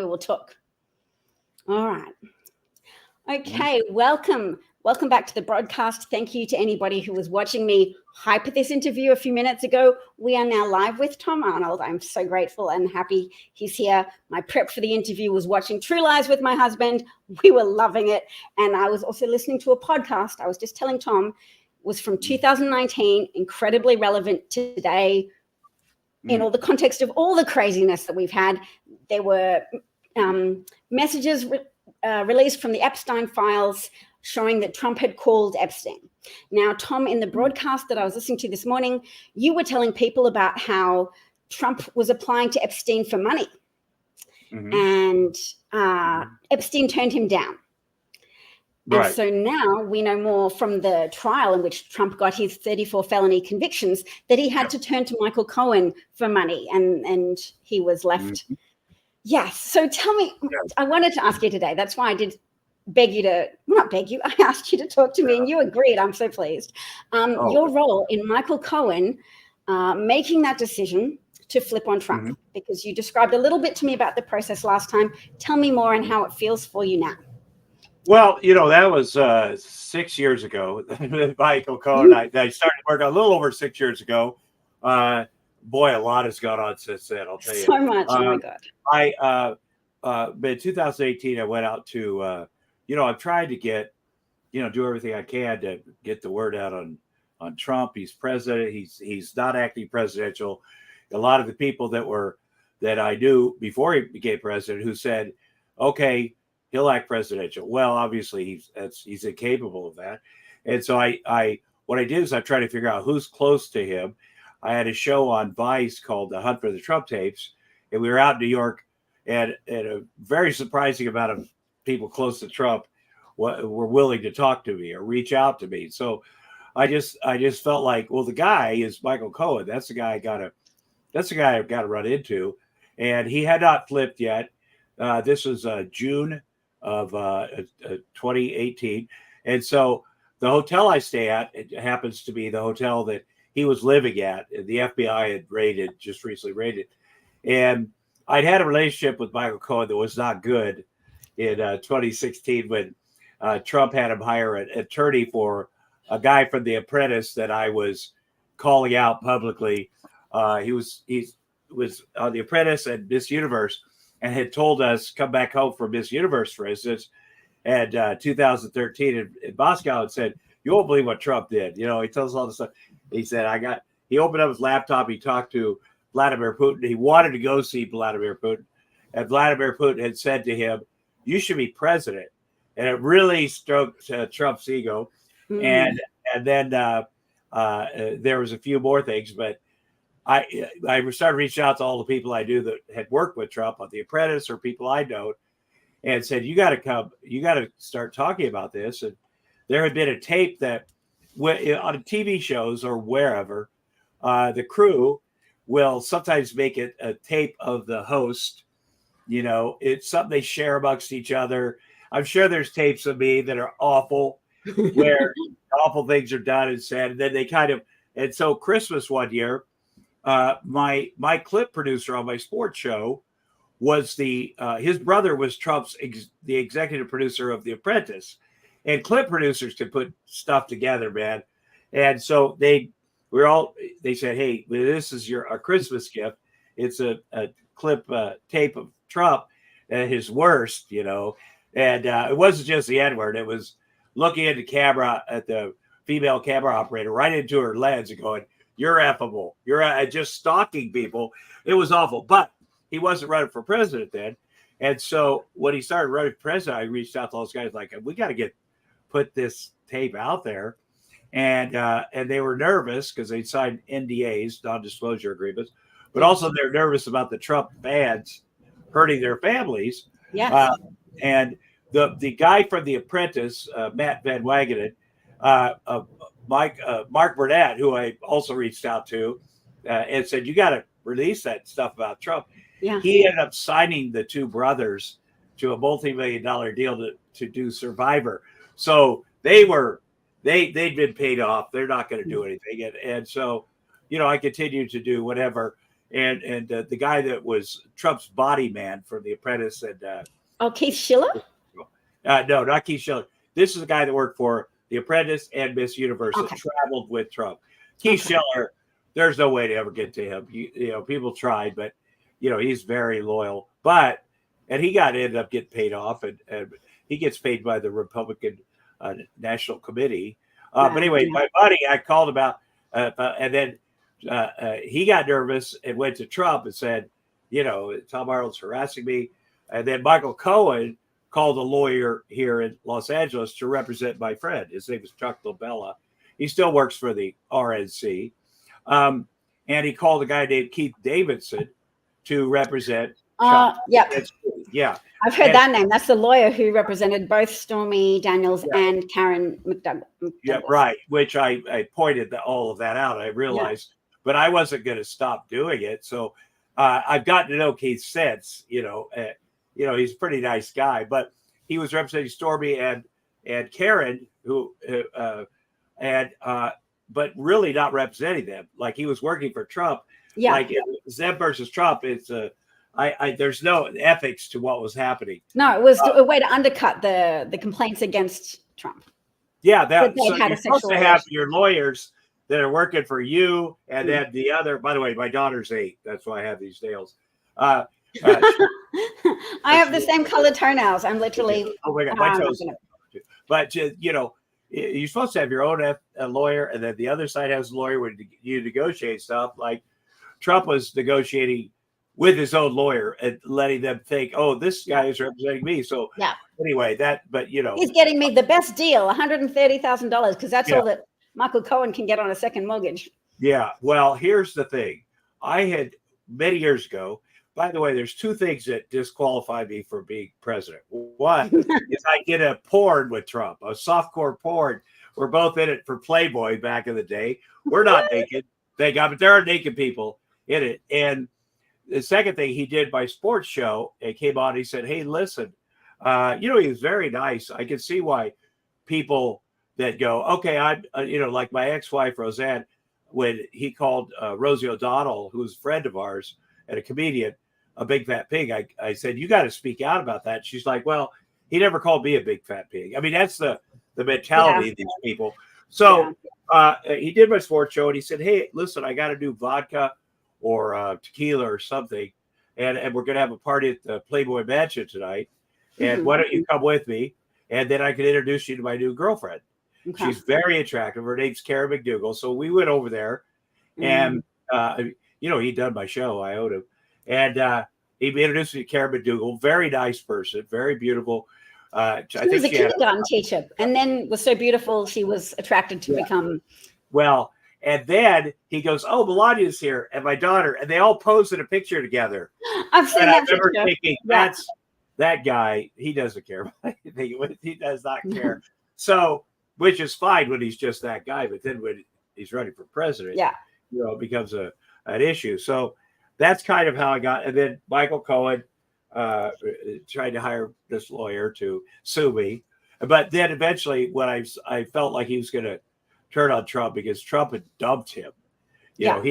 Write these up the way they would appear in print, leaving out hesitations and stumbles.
we will talk. All right. Okay, welcome. Welcome back to the broadcast. Thank you to anybody who was watching me hype this interview a few minutes ago. We are now live with Tom Arnold. I'm so grateful and happy he's here. My prep for the interview was watching True Lies with my husband. We were loving it. And I was also listening to a podcast. I was just telling Tom, was from 2019, incredibly relevant today in all the context of all the craziness that we've had. There were messages released from the Epstein files showing that Trump had called Epstein. Now, Tom, in the broadcast that I was listening to this morning, you were telling people about how Trump was applying to Epstein for money. And Epstein turned him down. Right. And so now we know more from the trial in which Trump got his 34 felony convictions that he had to turn to Michael Cohen for money, and he was left. Yes. So tell me, I wanted to ask you today. That's why I did beg you to, not beg you, I asked you to talk to me and you agreed. I'm so pleased. Your role in Michael Cohen making that decision to flip on Trump, because you described a little bit to me about the process last time. Tell me more and how it feels for you now. Well, that was 6 years ago. Michael Cohen, I started working a little over 6 years ago. Boy, a lot has gone on since then, I'll tell you. So much, oh my God. In 2018, I went out to, I've tried to get, do everything I can to get the word out on Trump. He's president. He's not acting presidential. A lot of the people that I knew before he became president who said, okay, he'll act presidential. Well, obviously he's incapable of that. And so what I did is I tried to figure out who's close to him. I had a show on Vice called The Hunt for the Trump Tapes, and we were out in New York, and a very surprising amount of people close to Trump were willing to talk to me or reach out to me. So I just felt like, well, the guy is Michael Cohen. That's the guy I've got to run into, and he had not flipped yet. This was June of 2018, and so the hotel I stay at, it happens to be the hotel that he was living at. The FBI had just recently raided, and I'd had a relationship with Michael Cohen that was not good in 2016 when Trump had him hire an attorney for a guy from The Apprentice that I was calling out publicly. He was on The Apprentice and Miss Universe, and had told us come back home for Miss Universe, for instance, and 2013 in Moscow, and said, "You won't believe what Trump did." He tells us all this stuff. He said, he opened up his laptop. He talked to Vladimir Putin. He wanted to go see Vladimir Putin. And Vladimir Putin had said to him, "You should be president." And it really stroked Trump's ego. And then there was a few more things, but I started reaching out to all the people I knew that had worked with Trump on The Apprentice or people I know, and said, you got to come, you got to start talking about this. And there had been a tape that on TV shows or wherever, the crew will sometimes make it a tape of the host. It's something they share amongst each other. I'm sure there's tapes of me that are awful, where awful things are done and said. And then and so Christmas one year, my clip producer on my sports show was his brother was Trump's the executive producer of The Apprentice, and clip producers can put stuff together, man. And so they said, "Hey, this is our Christmas gift. It's a clip tape of Trump at his worst, And it wasn't just the N-word. It was looking at the camera, at the female camera operator, right into her lens and going, 'You're affable. You're just stalking people.' It was awful." But he wasn't running for president then. And so when he started running for president, I reached out to those guys like, "We got to put this tape out there." And they were nervous because they signed NDAs, non-disclosure agreements, but also they're nervous about the Trump fans hurting their families. Yes. And the guy from The Apprentice, Matt Van Wagenen, Mark Burnett, who I also reached out to and said, "You got to release that stuff about Trump." Yeah. He ended up signing the two brothers to a multi-million-dollar deal to do Survivor. So they'd been paid off. They're not going to do anything. And so, I continued to do whatever. and the guy that was Trump's body man from The Apprentice, and Keith Schiller? No, not Keith Schiller. This is the guy that worked for The Apprentice and Miss Universe that traveled with Trump. Keith Schiller, there's no way to ever get to him. You know, people tried, but he's very loyal. And he ended up getting paid off, and he gets paid by the Republican National Committee. But anyway, my buddy, I called about, and then he got nervous and went to Trump and said, Tom Arnold's harassing me. And then Michael Cohen called a lawyer here in Los Angeles to represent my friend. His name is Chuck LaBella. He still works for the RNC. And he called a guy named Keith Davidson to represent Chuck. Yeah. I've heard that name. That's the lawyer who represented both Stormy Daniels and Karen McDougal. Yeah, right. Which I pointed all of that out. I realized, but I wasn't going to stop doing it. So I've gotten to know Keith since, he's a pretty nice guy, but he was representing Stormy and Karen, but really not representing them. Like, he was working for Trump. Yeah. Like, them versus Trump, it's there's no ethics to what was happening. No, it was a way to undercut the complaints against Trump. Yeah, so you're supposed to have your lawyers that are working for you, and then the other. By the way, my daughter's 8. That's why I have these nails. I have the same color toenails. I'm literally. Oh my God, my toes. But you're supposed to have your own lawyer, and then the other side has a lawyer when you negotiate stuff. Like, Trump was negotiating with his own lawyer and letting them think, oh, this guy is representing me. So anyway, he's getting me the best deal, $130,000, because that's all that Michael Cohen can get on a second mortgage. Yeah. Well, here's the thing. I had many years ago, by the way, there's 2 things that disqualify me from being president. One is I get a porn with Trump, a softcore porn. We're both in it for Playboy back in the day. We're not naked, thank God, but there are naked people in it. And the second thing, he did my sports show and came on. He said, hey, listen, he was very nice. I can see why people that go, okay, I'm, like my ex-wife, Roseanne, when he called Rosie O'Donnell, who's a friend of ours and a comedian, a big fat pig. I said, you got to speak out about that. She's like, well, he never called me a big fat pig. I mean, that's the mentality of these people. So he did my sports show and he said, hey, listen, I got to do vodka or tequila or something. And we're going to have a party at the Playboy Mansion tonight. And why don't you come with me? And then I can introduce you to my new girlfriend. Okay. She's very attractive. Her name's Karen McDougal. So we went over there and, he'd done my show. I owed him. And he introduced me to Karen McDougal. Very nice person. Very beautiful. She was a kindergarten teacher and then was so beautiful she was attracted to become. Well, and then he goes, oh, Melania's here and my daughter. And they all posed in a picture together. I've seen that picture. I remember thinking, that's that guy. He doesn't care. He does not care. So, which is fine when he's just that guy. But then when he's running for president, it becomes an issue. So that's kind of how I got. And then Michael Cohen tried to hire this lawyer to sue me. But then eventually when I felt like he was going to turn on Trump because Trump had dumped him. He thought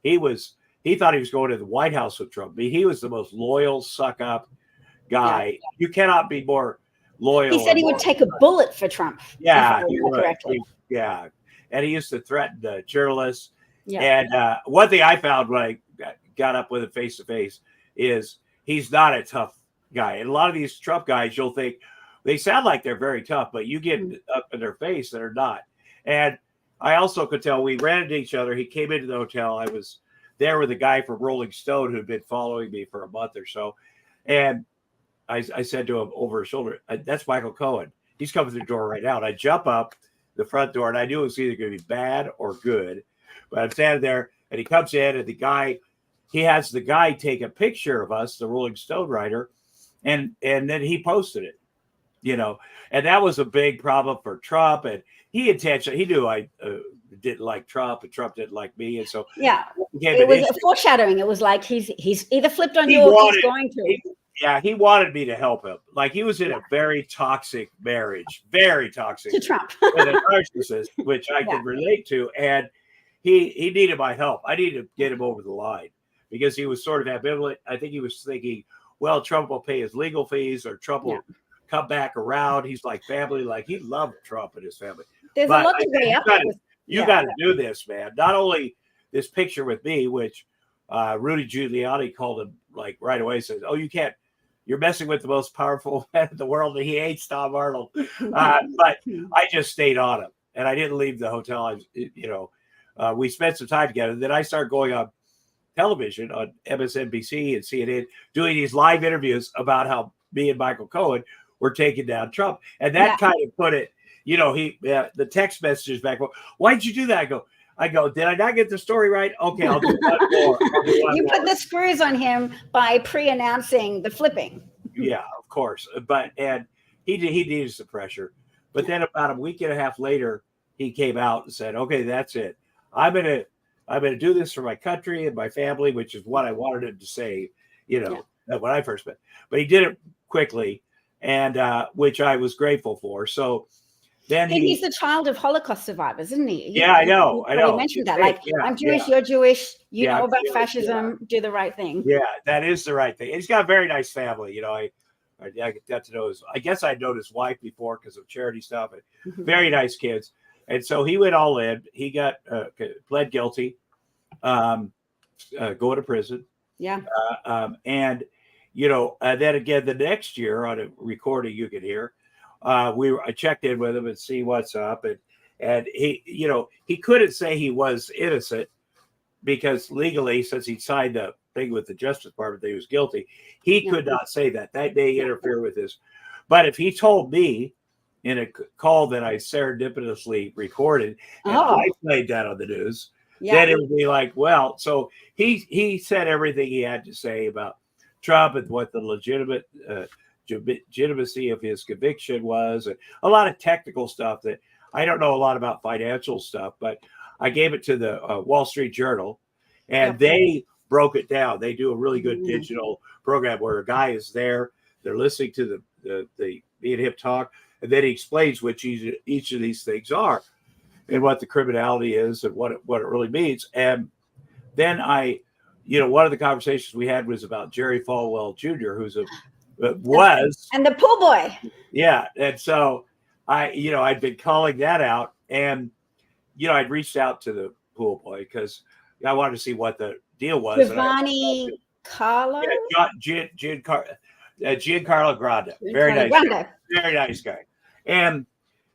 he was going to the White House with Trump. I mean, he was the most loyal suck up guy. Yeah. You cannot be more loyal. He said he would take a bullet for Trump. Yeah. And he used to threaten journalists. Yeah. And one thing I found when I got up with him face to face is he's not a tough guy. And a lot of these Trump guys, you'll think they sound like they're very tough, but you get up in their face, they're not. And I also could tell we ran into each other. He came into the hotel. I was there with a guy from Rolling Stone who'd been following me for a month or so. And I said to him over his shoulder, that's Michael Cohen. He's coming through the door right now. And I jump up the front door and I knew it was either going to be bad or good. But I'm standing there and he comes in and he has the guy take a picture of us, the Rolling Stone writer, and then he posted it, and that was a big problem for Trump. And he knew I didn't like Trump and Trump didn't like me. And so it was a foreshadowing. It was like he's either flipped on you or he's going to. He wanted me to help him. Like he was in a very toxic marriage, very toxic to Trump, with a narcissist, which I could relate to. And he needed my help. I needed to get him over the line. because he was sort of ambivalent. I think he was thinking, well, Trump will pay his legal fees, or Trump will come back around. He's like family, like he loved Trump and his family. There's but a lot to weigh up. You got to do this, man. Not only this picture with me, which Rudy Giuliani called him like right away, says, "Oh, you can't. You're messing with the most powerful man in the world." And he hates Tom Arnold. But I just stayed on him, and I didn't leave the hotel. We spent some time together. Then I started going on television on MSNBC and CNN, doing these live interviews about how me and Michael Cohen were taking down Trump, and that kind of put it. The text messages back. Why'd you do that? I go. Did I not get the story right? Okay, I'll do one more. You put the screws on him by pre-announcing the flipping. Yeah, of course. And he needed some pressure. But then about a week and a half later, he came out and said, "Okay, that's it. I'm gonna do this for my country and my family," which is what I wanted him to say. When I first met. But he did it quickly, and which I was grateful for. So. Then he's the child of Holocaust survivors, isn't he? I know. He mentioned that. Like, I'm Jewish, you're Jewish. You know about fascism. Do the right thing. Yeah, that is the right thing. He's got a very nice family. I got to know I guess I'd known his wife before because of charity stuff. Very nice kids. And so he went all in. He got pled guilty, going to prison. Yeah. And then again the next year on a recording you can hear. I checked in with him and see what's up, and he couldn't say he was innocent because legally, since he signed the thing with the Justice Department that he was guilty, he could not say that. That may interfere with his. But if he told me in a call that I serendipitously recorded and I played that on the news, then it would be like, well, so he said everything he had to say about Trump and what the legitimacy of his conviction was, and a lot of technical stuff that I don't know a lot about financial stuff, but I gave it to the Wall Street Journal, and they broke it down. They do a really good digital program where a guy is there, they're listening to the me and him talk, and then he explains which each of these things are and what the criminality is and what it really means. And then one of the conversations we had was about Jerry Falwell Jr., who's and the pool boy. Yeah. And so I'd been calling that out, and, I'd reached out to the pool boy because I wanted to see what the deal was. Giovanni Carlo? Yeah, Giancarlo Granda. Very nice guy. Very nice guy. And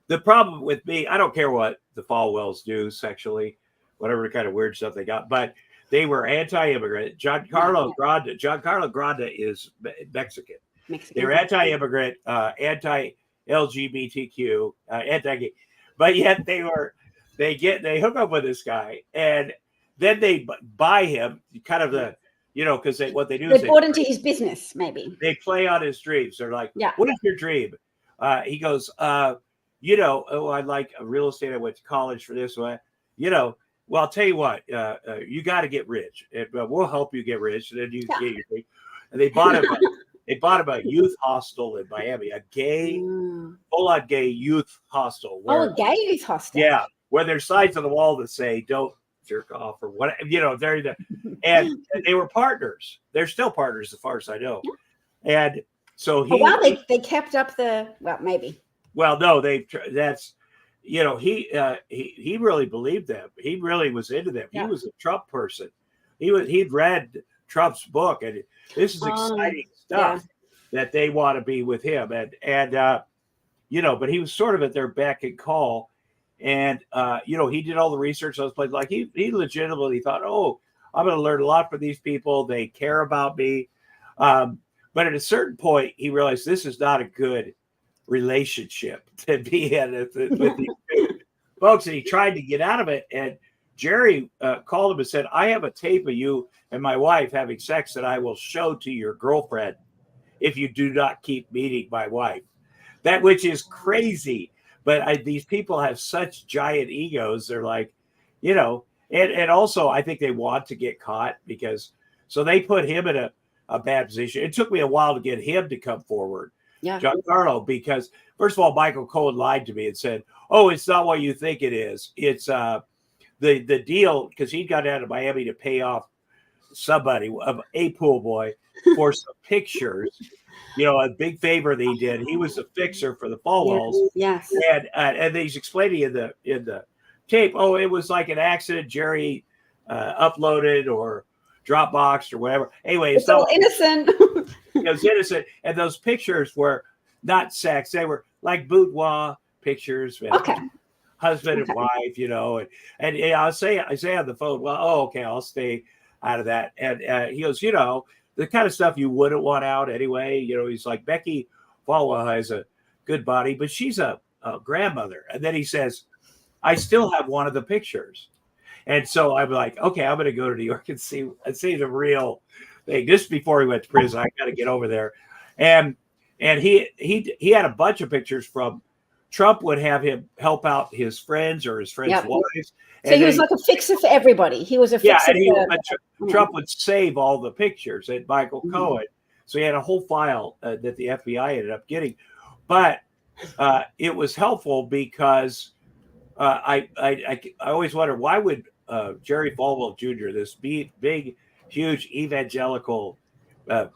the problem with me, I don't care what the Falwells do sexually, whatever kind of weird stuff they got, but they were anti-immigrant. Giancarlo Granda is Mexican. They're anti-immigrant, anti-LGBTQ, anti-gay, but yet they hook up with this guy, and then they buy him kind of because what they do is they bought into his business. Maybe they play on his dreams. They're like, "What is your dream?" He goes, I like real estate. I went to college for this one. Well, I'll tell you what, you got to get rich, and we'll help you get rich, and then you get your thing. And they bought him. They bought him a youth hostel in Miami, a gay, full-on gay youth hostel. A gay youth hostel. Yeah, where there's signs on the wall that say "Don't jerk off" or what. And they were partners. They're still partners, as far as I know. And so they kept up maybe. Well, no, he really believed them. He really was into them. Yeah. He was a Trump person. He'd read Trump's book, and this is exciting stuff that they want to be with him. But he was sort of at their beck and call. And, he did all the research on those places. Like he legitimately thought, oh, I'm going to learn a lot from these people. They care about me. But at a certain point, he realized this is not a good relationship to be in with these folks. And he tried to get out of it. And Jerry called him and said, I have a tape of you and my wife having sex that I will show to your girlfriend if you do not keep meeting my wife. That, which is crazy. But these people have such giant egos. They're like, and also I think they want to get caught so they put him in a bad position. It took me a while to get him to come forward, Giancarlo, because first of all, Michael Cohen lied to me and said, oh, it's not what you think it is. It's the deal, because he got out of Miami to pay off somebody, a pool boy, for some pictures. A big favor that he did. He was a fixer for the Falwells, Yes. and he's explaining in the tape. Oh, it was like an accident. Jerry uploaded or Dropboxed or whatever. Anyway, it's all innocent. It was innocent, and those pictures were not sex. They were like boudoir pictures. Okay. Husband and wife, and I say on the phone, well, okay, I'll stay out of that. And he goes, the kind of stuff you wouldn't want out anyway. He's like, Becky Falwell has a good body, but she's a grandmother. And then he says, I still have one of the pictures. And so I'm like, okay, I'm going to go to New York and see the real thing. Just before he went to prison, I got to get over there. And he had a bunch of pictures from Trump. Would have him help out his friends or his friends' wives. So he was like a fixer for everybody. He was a fixer. Trump would save all the pictures and Michael Cohen. So he had a whole file that the FBI ended up getting. But it was helpful because I always wonder, why would Jerry Falwell Jr., this big, huge evangelical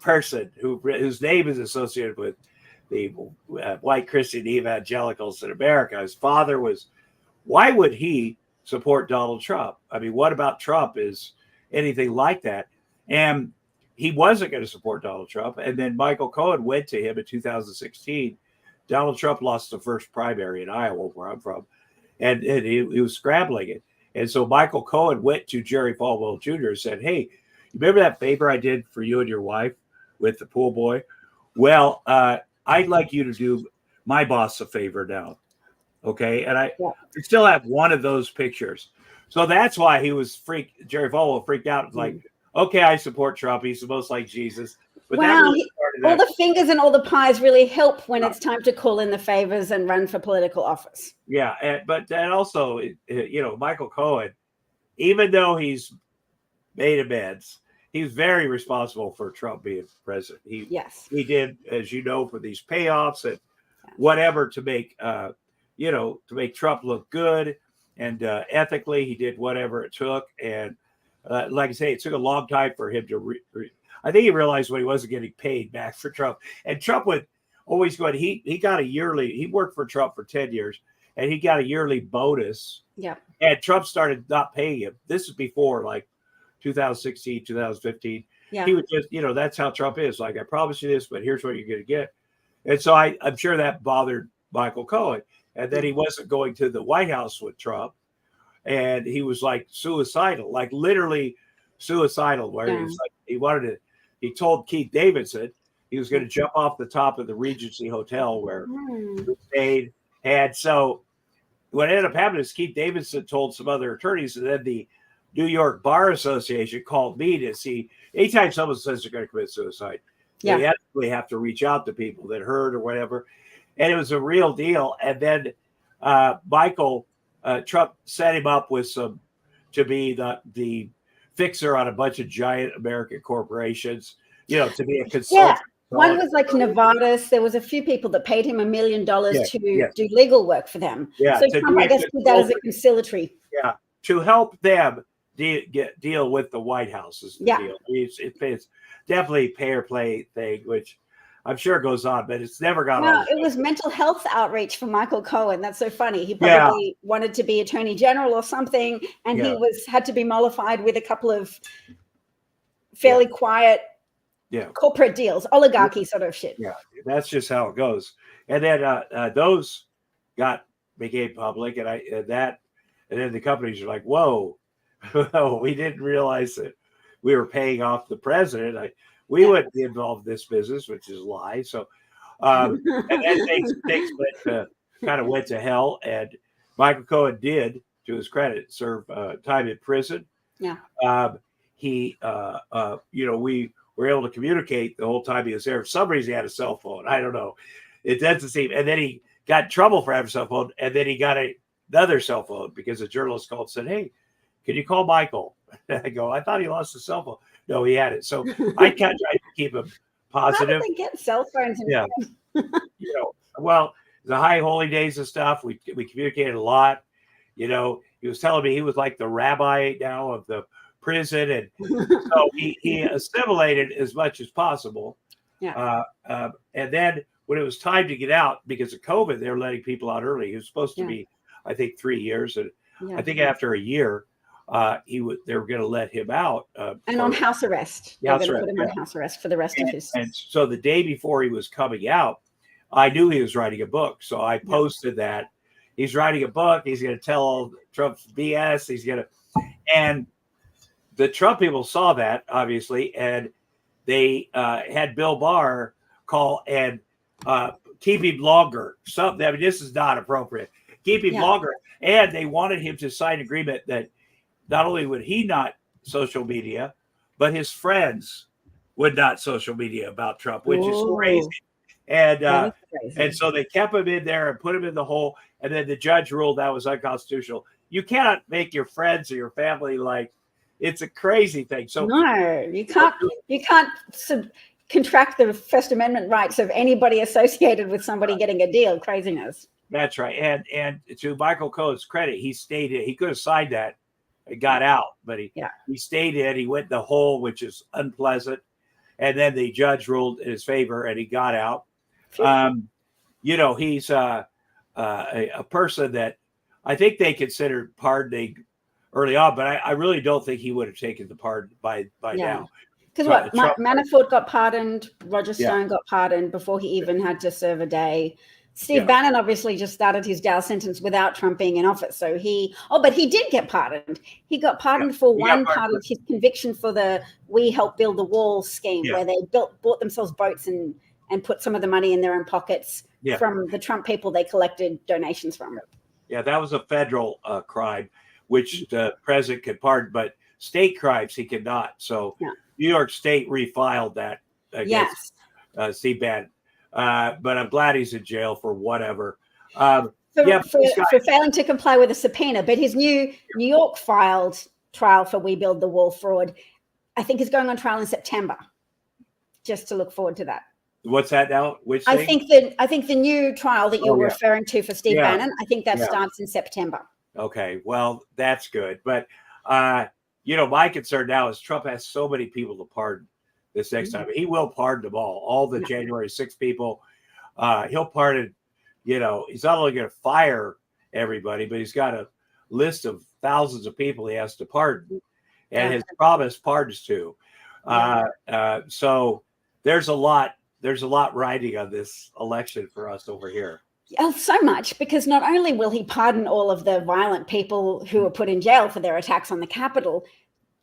person whose name is associated with the white Christian evangelicals in America, his father was, why would he support Donald Trump? I mean, what about Trump is anything like that? And he wasn't going to support Donald Trump. And then Michael Cohen went to him in 2016. Donald Trump lost the first primary in Iowa, where I'm from, and he was scrambling it. And so Michael Cohen went to Jerry Falwell Jr. and said, hey, you remember that favor I did for you and your wife with the pool boy? Well, I'd like you to do my boss a favor now. Okay. And I still have one of those pictures. So that's why Jerry Falwell freaked out. Like, okay, I support Trump. He's the most like Jesus. But wow. All the fingers and all the pies really help when it's time to call in the favors and run for political office. Yeah. But also, Michael Cohen, even though he's made amends, he's very responsible for Trump being president. He did, as you know, for these payoffs and whatever to make Trump look good, and ethically he did whatever it took. And like I say, it took a long time for him to. I think he realized when he wasn't getting paid back for Trump, and Trump would always go. He got a yearly. He worked for Trump for 10 years, and he got a yearly bonus. Yeah. And Trump started not paying him. This is before like 2016, 2015. Yeah. He would just, that's how Trump is. Like, I promise you this, but here's what you're going to get. And so I'm sure that bothered Michael Cohen. And then he wasn't going to the White House with Trump. And he was like suicidal, like literally suicidal, where he told Keith Davidson he was going to jump off the top of the Regency Hotel where he stayed. And so what ended up happening is Keith Davidson told some other attorneys, and then the New York Bar Association called me to see, anytime someone says they're going to commit suicide, they actually have to reach out to people that heard or whatever. And it was a real deal. And then Trump set him up with to be the fixer on a bunch of giant American corporations, to be a consultant. One was like Novartis. There was a few people that paid him $1 million to do legal work for them. Yeah, so Trump, I guess, did that as a conciliatory. Yeah, to help them deal with the White House is the deal. It's definitely pay or play thing, which I'm sure goes on, but it's never gone on. It was mental health outreach for Michael Cohen. That's so funny. He probably wanted to be attorney general or something, and he had to be mollified with a couple of fairly quiet corporate deals, oligarchy sort of shit. Yeah, that's just how it goes. And then those became public, and then the companies are like, whoa, we didn't realize that we were paying off the president. We wouldn't be involved in this business, which is a lie. So, and then things kind of went to hell. And Michael Cohen did, to his credit, serve time in prison. Yeah. We were able to communicate the whole time he was there. For some reason, he had a cell phone. I don't know. It doesn't seem. And then he got in trouble for having a cell phone. And then he got another cell phone because a journalist called and said, hey, can you call Michael? I go, I thought he lost his cell phone. No, he had it. So I tried to keep him positive. How did they get cell phones? Well, the high holy days and stuff, we communicated a lot. He was telling me he was like the rabbi now of the prison, and so he assimilated as much as possible. Yeah. And then when it was time to get out because of COVID, they were letting people out early. He was supposed to be, I think, 3 years, and I think after a year, they were going to let him out. And on house arrest. They're going to put him on house arrest for the rest of his. And so the day before he was coming out, I knew he was writing a book, so I posted that he's writing a book. He's going to tell all Trump's BS. He's going to, and the Trump people saw that obviously, and they had Bill Barr call and keep him longer. Something. I mean, this is not appropriate. Keep him longer, and they wanted him to sign an agreement that not only would he not social media, but his friends would not social media about Trump, which is crazy. And and so they kept him in there and put him in the hole. And then the judge ruled that was unconstitutional. You cannot make your friends or your family like, it's a crazy thing. So no, you can't. You can't contract the First Amendment rights of anybody associated with somebody getting a deal. Craziness. That's right. And to Michael Cohen's credit, he stayed in. He could have signed that. It got out, but he stayed in. He went in the hole, which is unpleasant. And then the judge ruled in his favor, and he got out. He's a person that I think they considered pardoning early on, but I really don't think he would have taken the pardon by now. Because Manafort got pardoned, Roger Stone got pardoned before he even had to serve a day. Steve Bannon obviously just started his jail sentence without Trump being in office. So but he did get pardoned. He got pardoned for one part of his conviction for the We Help Build the Wall scheme, where they bought themselves boats and put some of the money in their own pockets from the Trump people they collected donations from. Yeah, that was a federal crime, which the president could pardon, but state crimes he could not. So New York State refiled that against Steve Bannon. But I'm glad he's in jail for whatever. For failing to comply with a subpoena. But his new New York filed trial for We Build the Wall fraud, I think, is going on trial in September. Just to look forward to that. What's that now? Which thing? I think the new trial that you're referring to for Steve Bannon, I think that starts in September. Okay, well, that's good. But my concern now is Trump has so many people to pardon this next time. He will pardon them all the January 6th people. He'll pardon, he's not only going to fire everybody, but he's got a list of thousands of people he has to pardon, and has promised pardons to. So there's a lot riding on this election for us over here. Oh, so much, because not only will he pardon all of the violent people who were put in jail for their attacks on the Capitol,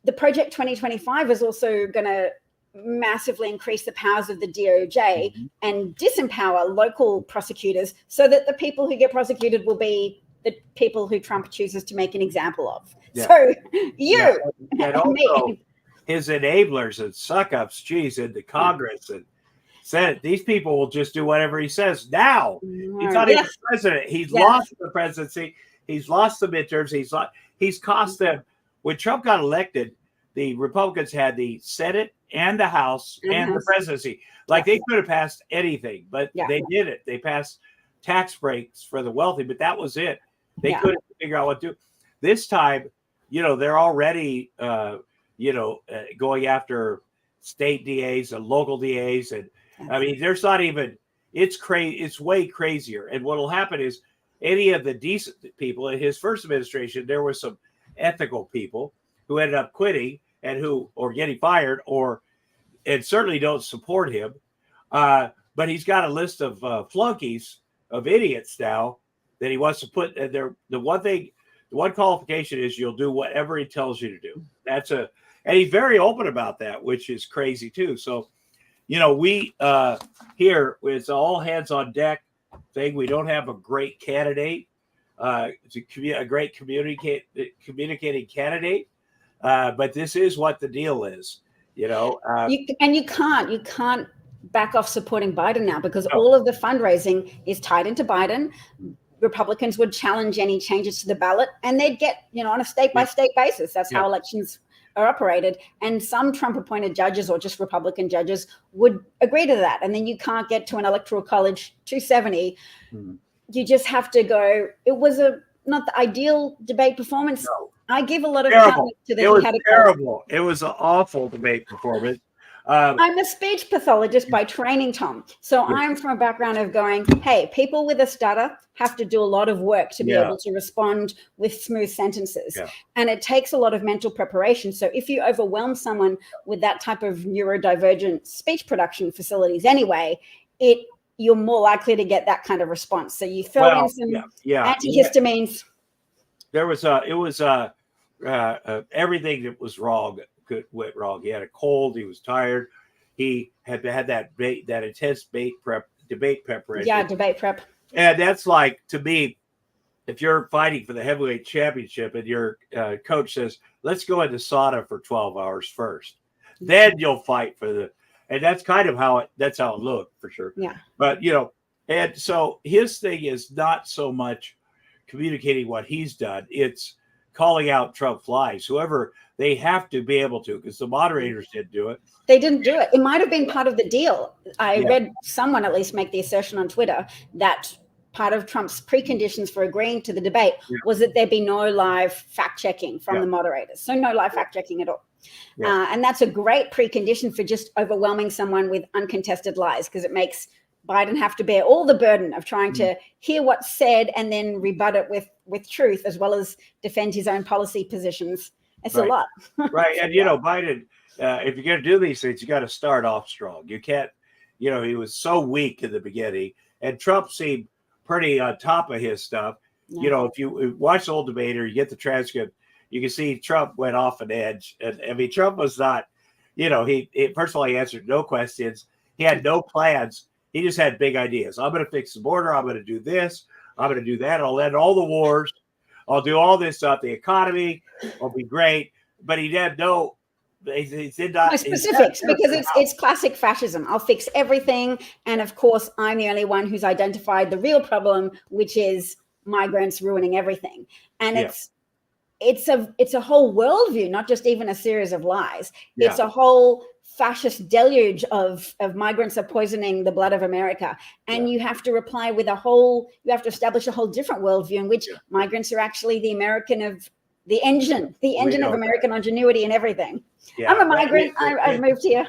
the Project 2025 is also going to massively increase the powers of the DOJ and disempower local prosecutors so that the people who get prosecuted will be the people who Trump chooses to make an example of. So and also his enablers and suck-ups, in the Congress and Senate, these people will just do whatever he says now. He's not even president. He's lost the presidency. He's lost the midterms. He's cost them. When Trump got elected, the Republicans had the Senate and the House and the presidency. They could have passed anything, but they did it. They passed tax breaks for the wealthy, but that was it. They couldn't figure out what to do. This time, they're already, going after state DAs and local DAs. And I mean, there's not even, it's crazy. It's way crazier. And what will happen is any of the decent people in his first administration, there were some ethical people who ended up quitting or getting fired and certainly don't support him. But he's got a list of flunkies, of idiots now that he wants to put there. The one qualification is you'll do whatever he tells you to do. And he's very open about that, which is crazy too. So, we here, it's all hands on deck thing. We don't have a great candidate, a great communicating candidate. But this is what the deal is, you can't back off supporting Biden now, because all of the fundraising is tied into Biden. Republicans would challenge any changes to the ballot, and they'd get, on a state by state basis. That's how elections are operated. And some Trump appointed judges or just Republican judges would agree to that. And then you can't get to an electoral college 270. You just have to go. It was not the ideal debate performance. I give a lot of Terrible. talent to that. It was He had a terrible. It was an awful debate performance. I'm a speech pathologist by training, Tom. So I'm from a background of going, hey, people with a stutter have to do a lot of work to be able to respond with smooth sentences. Yeah. And it takes a lot of mental preparation. So if you overwhelm someone with that type of neurodivergent speech production facilities anyway, you're more likely to get that kind of response. So you throw in some antihistamines. There was everything that was wrong went wrong. He had a cold. He was tired. He had that intense debate preparation. Yeah, debate prep. And that's like, to me, if you're fighting for the heavyweight championship and your coach says, let's go into sauna for 12 hours first, then you'll fight for the. And that's kind of how it looked, for sure. Yeah. But and so his thing is not so much communicating what he's done. It's calling out Trump lies. Whoever, they have to be able to, because the moderators didn't do it. They didn't do it. It might have been part of the deal. I read someone at least make the assertion on Twitter that part of Trump's preconditions for agreeing to the debate was that there be no live fact checking from the moderators. So no live fact checking at all. And that's a great precondition for just overwhelming someone with uncontested lies, because it makes Biden have to bear all the burden of trying to hear what's said and then rebut it with truth, as well as defend his own policy positions. It's a lot. Right. And, Biden, if you're going to do these things, you got to start off strong. You can't, he was so weak in the beginning, and Trump seemed pretty on top of his stuff. If you watch the old debate or you get the transcript, you can see Trump went off an edge. And I mean, Trump was not, he first of all, he answered no questions. He had no plans. He just had big ideas. I'm going to fix the border. I'm going to do this. I'm going to do that. I'll end all the wars. I'll do all this stuff. The economy will be great. But he had no specifics, because it's classic fascism. I'll fix everything. And of course, I'm the only one who's identified the real problem, which is migrants ruining everything. And it's a whole worldview, not just even a series of lies. It's a whole fascist deluge of migrants are poisoning the blood of America. And you have to reply with you have to establish a whole different worldview in which migrants are actually the engine of American ingenuity and everything. I'm a migrant. I've moved here.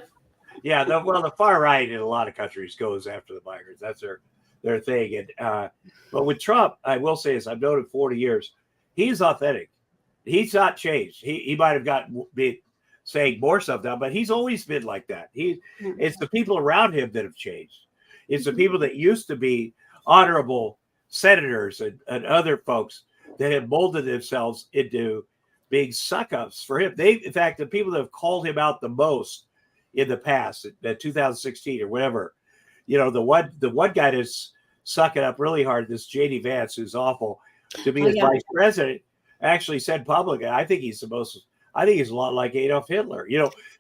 Yeah. The far right in a lot of countries goes after the migrants. That's their thing. And but with Trump, I will say this, I've known him 40 years. He's authentic. He's not changed. He might have been saying more stuff now, but he's always been like that. It's the people around him that have changed. It's the people that used to be honorable senators and other folks that have molded themselves into being suck-ups for him. In fact, the people that have called him out the most in the past, in 2016 or whatever, the one guy that's sucking up really hard, this J.D. Vance, who's awful, to be his vice president, actually said publicly, I think he's a lot like Adolf Hitler.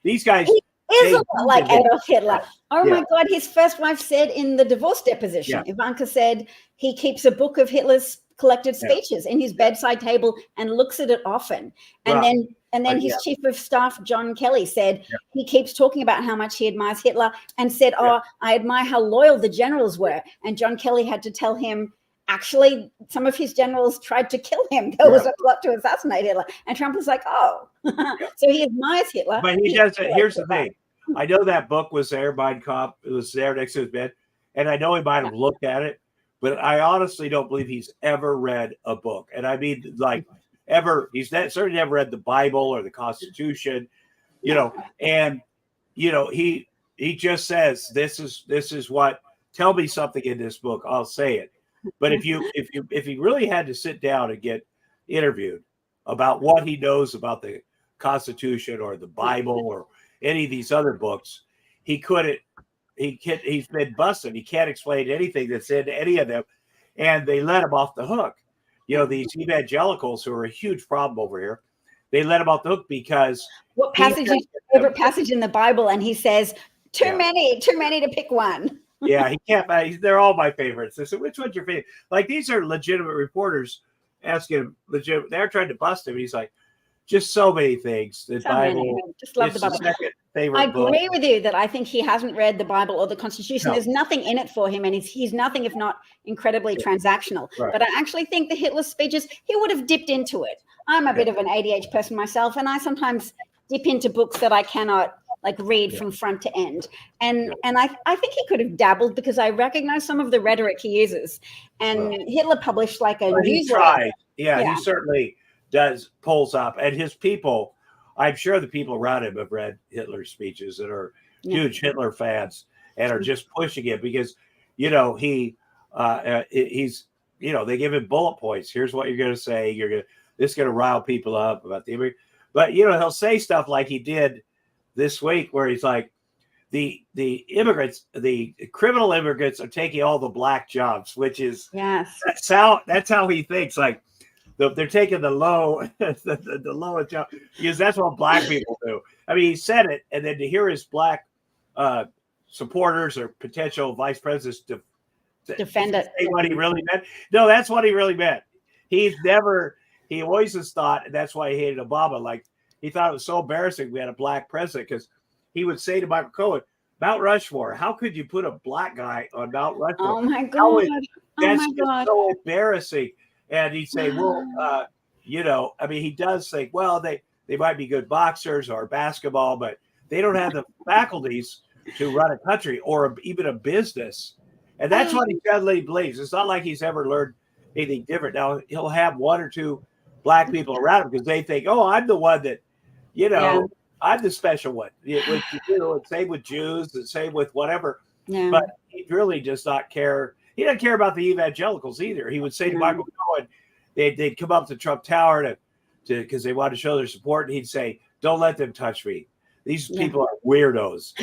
These guys. He is a lot like Adolf Hitler. Oh my God, his first wife said in the divorce deposition, Ivanka said he keeps a book of Hitler's collected speeches in his bedside table and looks at it often. And then his chief of staff, John Kelly, said he keeps talking about how much he admires Hitler and said, I admire how loyal the generals were. And John Kelly had to tell him, actually, some of his generals tried to kill him. There was a plot to assassinate Hitler. And Trump was like, so he admires Hitler. But he doesn't. Here's the thing. I know that book was there, Mein Kampf. It was there next to his bed. And I know he might have looked at it, but I honestly don't believe he's ever read a book. And I mean, like, ever. He's certainly never read the Bible or the Constitution, and, he just says, this is what, tell me something in this book. I'll say it. But if he really had to sit down and get interviewed about what he knows about the Constitution or the Bible or any of these other books, he couldn't. He's been busted. He can't explain anything that's in any of them, and they let him off the hook. These evangelicals who are a huge problem over here, they let him off the hook because what passage is your favorite passage in the Bible? And he says, too many to pick one. Yeah, he can't. They're all my favorites. They said, which one's your favorite? Like, these are legitimate reporters asking him legitimate. They're trying to bust him. He's like, just so many things. The Bible. Just love the Bible. Second favorite I agree with you that I think he hasn't read the Bible or the Constitution. No. There's nothing in it for him, and he's nothing if not incredibly transactional. Right. But I actually think the Hitler speeches, he would have dipped into it. I'm a bit of an ADH person myself, and I sometimes dip into books that I cannot like read from front to end. And I think he could have dabbled, because I recognize some of the rhetoric he uses. And Hitler published like a he newsletter. tried. Yeah, he certainly pulls up. And his people, I'm sure the people around him have read Hitler's speeches and are huge Hitler fans and are just pushing it because, you know, he's, you know, they give him bullet points. Here's what you're going to say. This is going to rile people up about the immigrant. But, you know, he'll say stuff like he did this week where he's like, the immigrants, the criminal immigrants are taking all the black jobs, which is that's how he thinks. Like they're taking the low, the lowest job, because that's what black people do. I mean, he said it, and then to hear his black supporters or potential vice presidents defend it, say what he really meant. No, that's what he really meant. He always has thought, and that's why he hated Obama. Like he thought it was so embarrassing we had a black president, because he would say to Michael Cohen, Mount Rushmore, how could you put a black guy on Mount Rushmore? Oh my God. That's so embarrassing. And he'd say, well, you know, I mean, he does think, well, they might be good boxers or basketball, but they don't have the faculties to run a country or even a business. And that's what he generally believes. It's not like he's ever learned anything different. Now, he'll have one or two black people around him because they think, oh, I'm the one that, you know, I'm the special one. Which, you know, same with Jews, and same with whatever. Yeah. But he really does not care. He doesn't care about the evangelicals either. He would say to Michael Cohen, they'd come up to Trump Tower because they wanted to show their support, and he'd say, "Don't let them touch me. These people are weirdos.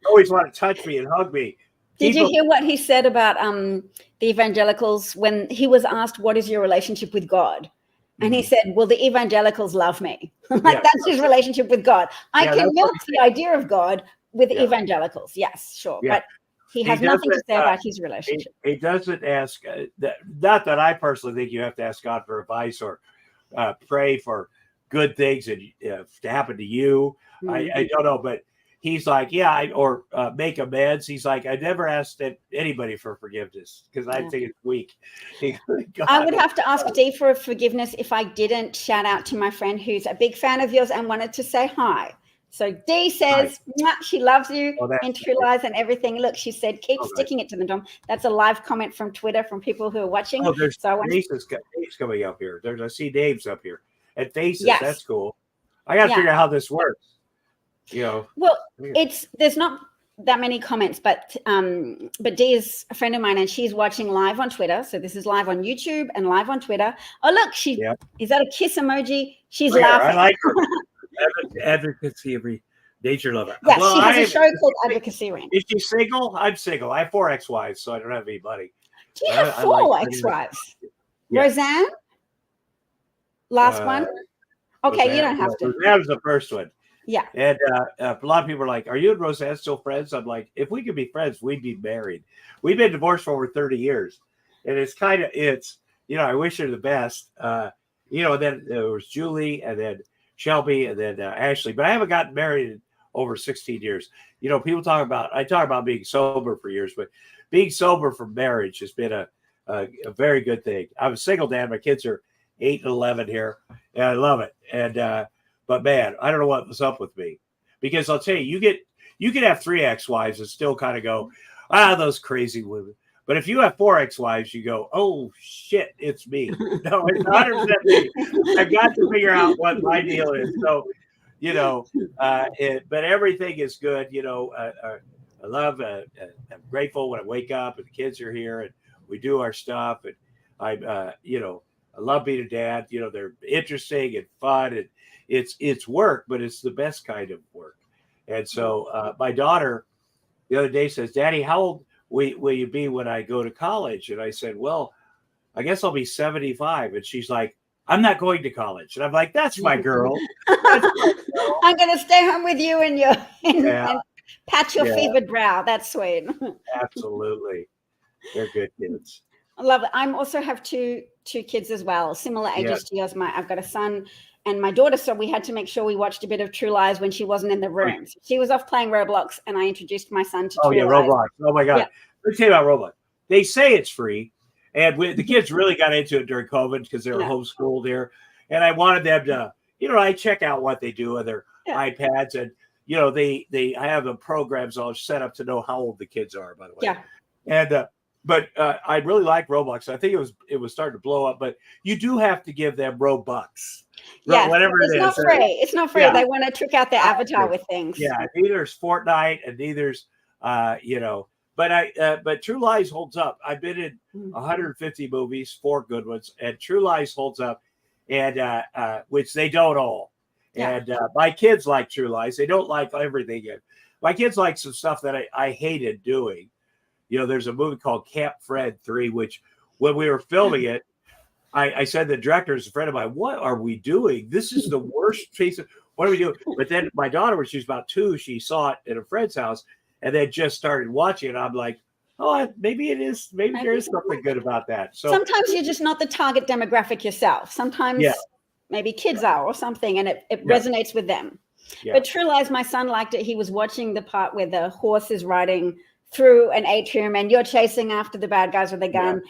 Always want to touch me and hug me." Did you hear what he said about the evangelicals when he was asked, "What is your relationship with God?" And he said, well, the evangelicals love me. That's his relationship with God. I can milk the idea of God with evangelicals. Yes, sure. Yeah. But he has nothing to say about his relationship. He doesn't ask, not that I personally think you have to ask God for advice or pray for good things to happen to you. I don't know, but he's like, or make amends. He's like, I never asked anybody for forgiveness because I think it's weak. I would have to ask Dee for forgiveness if I didn't shout out to my friend who's a big fan of yours and wanted to say hi. So Dee says she loves you in True Lies and everything. Look, she said, keep sticking it to them, Tom. That's a live comment from Twitter from people who are watching. Oh, there's faces coming up here. I see names up here. And faces, that's cool. I got to figure out how this works. You know, well, there's not that many comments, but Dee is a friend of mine and she's watching live on Twitter. So this is live on YouTube and live on Twitter. Oh, look, is that a kiss emoji? She's laughing. I like her. Advocacy of nature lover. Yeah, well, she has a show called Advocacy Ring. Is she single? I'm single. I have 4 ex-wives, so I don't have any money. Do you have 4 ex-wives? Yeah. Roseanne? Last one? Okay, Roseanne, you don't have to. Roseanne was the first one. Yeah. And a lot of people are like, are you and Roseanne still friends? I'm like, if we could be friends, we'd be married. We've been divorced for over 30 years. And it's you know, I wish her the best. You know, then there was Julie and then Shelby and then Ashley. But I haven't gotten married in over 16 years. You know, people talk about being sober for years, but being sober for marriage has been a very good thing. I'm a single dad. My kids are 8 and 11 here, and I love it. And but man, I don't know what was up with me, because I'll tell you, you can have 3 ex-wives and still kind of go, those crazy women. But if you have 4 ex-wives, you go, oh shit, it's me. No, it's 100% me. I've got to figure out what my deal is. So, you know, but everything is good. You know, I love, I'm grateful when I wake up and the kids are here and we do our stuff. And I love being a dad. You know, they're interesting and fun, and it's work, but it's the best kind of work. And so my daughter the other day says, Daddy, how old will you be when I go to college? And I said, well, I guess I'll be 75. And she's like, I'm not going to college. And I'm like, that's my girl. I'm going to stay home with you and pat your fevered brow. That's sweet. Absolutely. They're good kids. I love it. I also have two kids as well, similar ages to yours. I've got a son and my daughter, so we had to make sure we watched a bit of True Lies when she wasn't in the room. So she was off playing Roblox, and I introduced my son to True Lies. Roblox. Oh, my God. Yeah. Let me tell you about Roblox. They say it's free, and the kids really got into it during COVID because they were homeschooled here. and I wanted them to, I check out what they do on their iPads, and I have the programs all set up to know how old the kids are, by the way. Yeah. And but I really like Roblox. I think it was starting to blow up, but you do have to give them Robux. Yeah, whatever it's it is. Not free. It's not free. Yeah. They want to trick out their avatar with things. Yeah, neither's Fortnite and neither's but True Lies holds up. I've been in 150 movies, 4 good ones, and True Lies holds up, and which they don't all. Yeah. And my kids like True Lies. They don't like everything yet. My kids like some stuff that I hated doing. There's a movie called Camp Fred 3, which when we were filming it, I said the director is a friend of mine. What are we doing? This is the worst piece of. What are we doing? But then my daughter, when she was about 2, she saw it at a friend's house, and then just started watching it. I'm like, oh, maybe it is. Maybe there is something good about that. So sometimes you're just not the target demographic yourself. Sometimes maybe kids are or something, and it resonates with them. Yeah. But True Lies, my son liked it. He was watching the part where the horse is riding through an atrium, and you're chasing after the bad guys with a gun.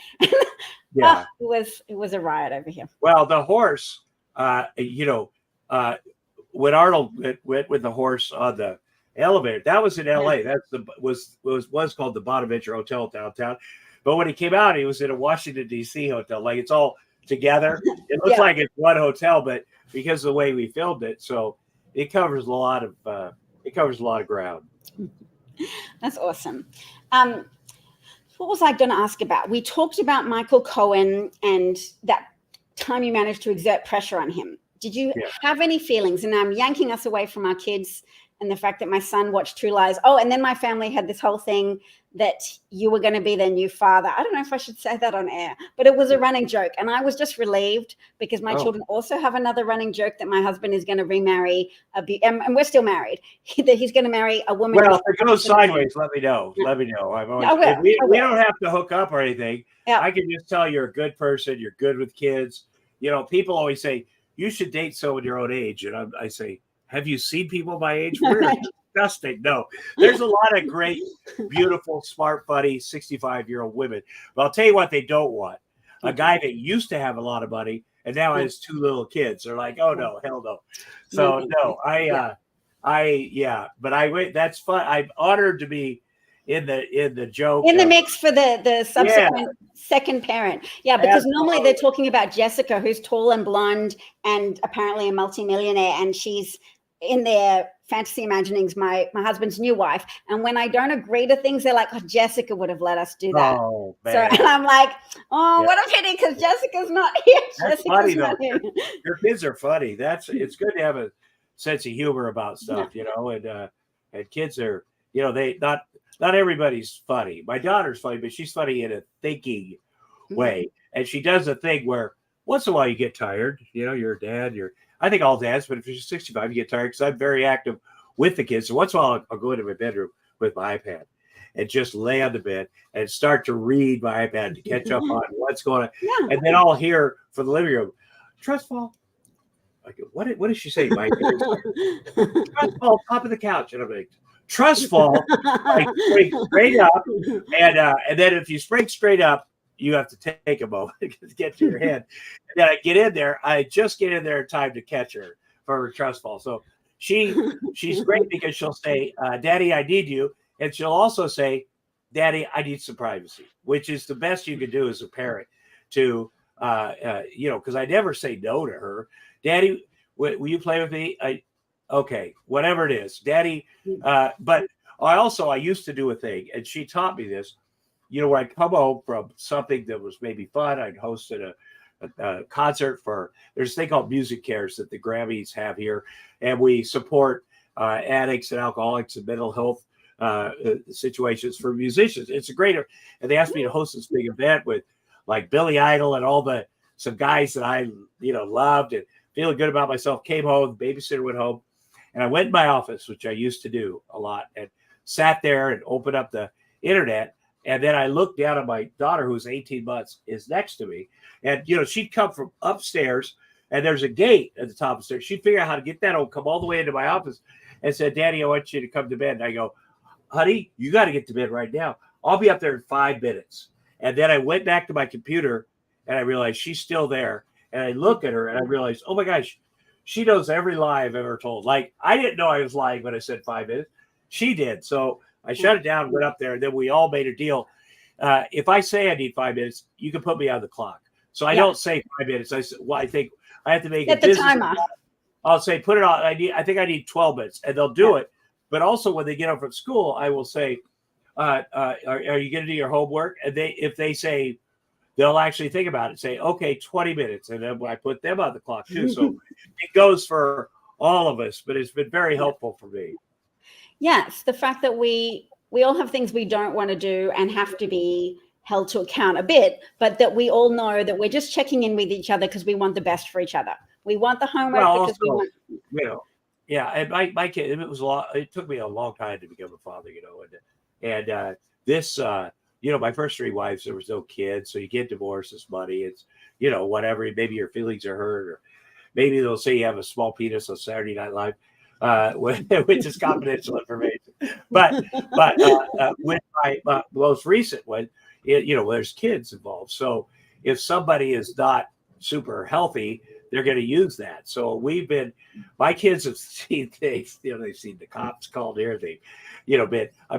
Yeah. It was a riot over here. Well, the horse, when Arnold went with the horse on the elevator, that was in LA. That's was called the Bonaventure Hotel downtown. But when he came out, he was in a Washington D.C. hotel. Like, it's all together. It looks like it's one hotel, but because of the way we filmed it, so it covers a lot of ground. That's awesome. What was I going to ask about? We talked about Michael Cohen and that time you managed to exert pressure on him. Did you have any feelings? And I'm yanking us away from our kids and the fact that my son watched True Lies. Oh, and then my family had this whole thing that you were going to be their new father. I don't know if I should say that on air, but it was a running joke. And I was just relieved because my children also have another running joke that my husband is going to remarry, and we're still married, that he's going to marry a woman. Well, if it goes sideways, let me know. Let me know. We don't have to hook up or anything. I can just tell you're a good person. You're good with kids. People always say, you should date someone your own age. And I say, have you seen people my age? We're disgusting. No, there's a lot of great, beautiful, smart, funny 65-year-old women. But I'll tell you what they don't want. A guy that used to have a lot of money and now has 2 little kids. They're like, oh, no, hell no. So, no, but that's fun. I'm honored to be in the joke. In the mix for the subsequent second parent. Yeah, because normally they're talking about Jessica, who's tall and blonde and apparently a multimillionaire, and she's in their fantasy imaginings my husband's new wife. And when I don't agree to things, they're like, oh, Jessica would have let us do that. Oh, man. So, and I'm like, what a pity, because Jessica's not here. That's funny, though. Your kids are funny. It's good to have a sense of humor about stuff, and kids are, they not everybody's funny. My daughter's funny, but she's funny in a thinking way. And she does a thing where once in a while you get tired. You're a dad. I think all dads, but if you're 65, you get tired, because I'm very active with the kids. So once in a while I'll go into my bedroom with my iPad and just lay on the bed and start to read my iPad to catch up on what's going on. Yeah. And then I'll hear from the living room, trust fall. I go, what did she say, Mike? Trust fall, top of the couch. And I'm like, trust fall, like straight up, and then if you spring straight up, you have to take a moment to get to your head. And then I just get in there in time to catch her for her trust fall. So she's great because she'll say, Daddy, I need you. And she'll also say, Daddy, I need some privacy, which is the best you can do as a parent to, because I never say no to her. Daddy, will you play with me? Okay, whatever it is, Daddy. But I used to do a thing, and she taught me this, where I'd come home from something that was maybe fun. I'd hosted a concert there's a thing called Music Cares that the Grammys have here, and we support addicts and alcoholics and mental health situations for musicians. It's a great, and they asked me to host this big event with like Billy Idol and some guys that I loved, and feeling good about myself. Came home, the babysitter went home, and I went in my office, which I used to do a lot, and sat there and opened up the internet. And then I looked down at my daughter, who's 18 months, is next to me. And, she'd come from upstairs, and there's a gate at the top of the stairs. She'd figure out how to get that and come all the way into my office and said, Daddy, I want you to come to bed. And I go, honey, you got to get to bed right now. I'll be up there in 5 minutes. And then I went back to my computer, and I realized she's still there. And I look at her and I realize, oh my gosh, she knows every lie I've ever told. Like, I didn't know I was lying when I said 5 minutes. She did. So I shut it down, went up there, and then we all made a deal. If I say I need 5 minutes, you can put me on the clock. So I don't say 5 minutes. I think I have to make Set a the business. timer. I'll say, put it on. I think I need 12 minutes, and they'll do it. But also when they get home from school, I will say, are you going to do your homework? And if they say, they'll actually think about it, say, okay, 20 minutes. And then I put them on the clock too. So it goes for all of us, but it's been very helpful for me. Yes. The fact that we all have things we don't want to do and have to be held to account a bit, but that we all know that we're just checking in with each other because we want the best for each other. We want the homework because we want, and my kid, it took me a long time to become a father, and this, my first 3 wives, there was no kids. So you get divorced, it's money. It's, whatever, maybe your feelings are hurt, or maybe they'll say you have a small penis on Saturday Night Live, which is confidential information. But with my most recent one, there's kids involved. So if somebody is not super healthy, they're going to use that. So my kids have seen things, they've seen the cops called here. I've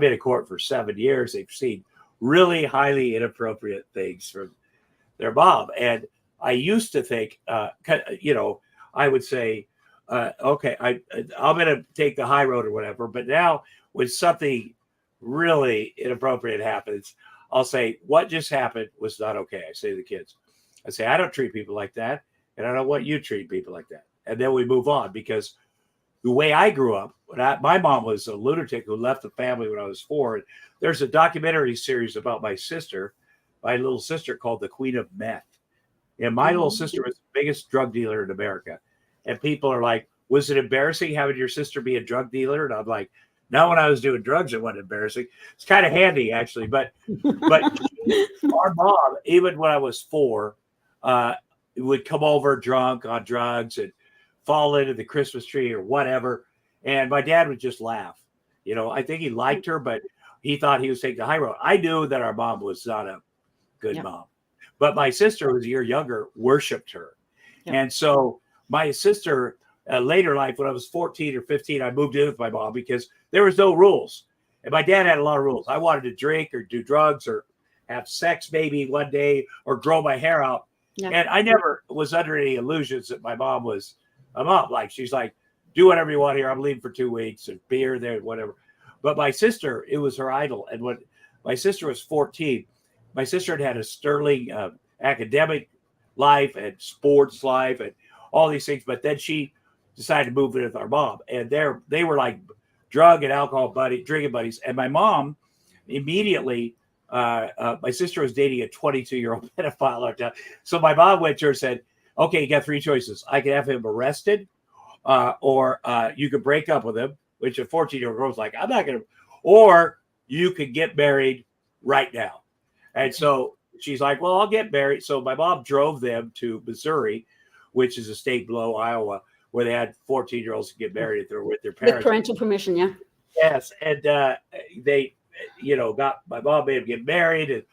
been in court for 7 years. They've seen really highly inappropriate things from their mom. And I used to think, I would say, okay, I'm going to take the high road or whatever. But now when something really inappropriate happens, I'll say, what just happened was not okay. I say to the kids, I don't treat people like that. And I don't want you to treat people like that. And then we move on, because the way I grew up, my mom was a lunatic who left the family when I was 4. And there's a documentary series about my little sister, called The Queen of Meth. And my little sister was the biggest drug dealer in America. And people are like, was it embarrassing having your sister be a drug dealer? And I'm like, no, when I was doing drugs, it wasn't embarrassing. It's kind of handy, actually. But our mom, even when I was 4, would come over drunk on drugs and fall into the Christmas tree or whatever. And my dad would just laugh. I think he liked her, but he thought he was taking the high road. I knew that our mom was not a good mom. But my sister, who was a year younger, worshipped her. Yeah. And so my sister, later life, when I was 14 or 15, I moved in with my mom because there was no rules. And my dad had a lot of rules. I wanted to drink or do drugs or have sex maybe one day or grow my hair out. Yeah. And I never was under any illusions that my mom was a mom. Like, she's like, do whatever you want here. I'm leaving for 2 weeks, and beer there, whatever. But my sister, it was her idol. And when my sister was 14, my sister had a sterling academic life and sports life and all these things. But then she decided to move in with our mom. And they were like drug and alcohol drinking buddies. And my mom immediately, my sister was dating a 22-year-old pedophile. So my mom went to her and said, okay, you got 3 choices. I can have him arrested, or you could break up with him, which a 14-year-old girl's like, I'm not going to, or you could get married right now. And so she's like, well, I'll get married. So my mom drove them to Missouri, which is a state below Iowa, where they had 14-year-olds get married with their parents. With parental permission, yeah. Yes. And they, got my mom made them get married.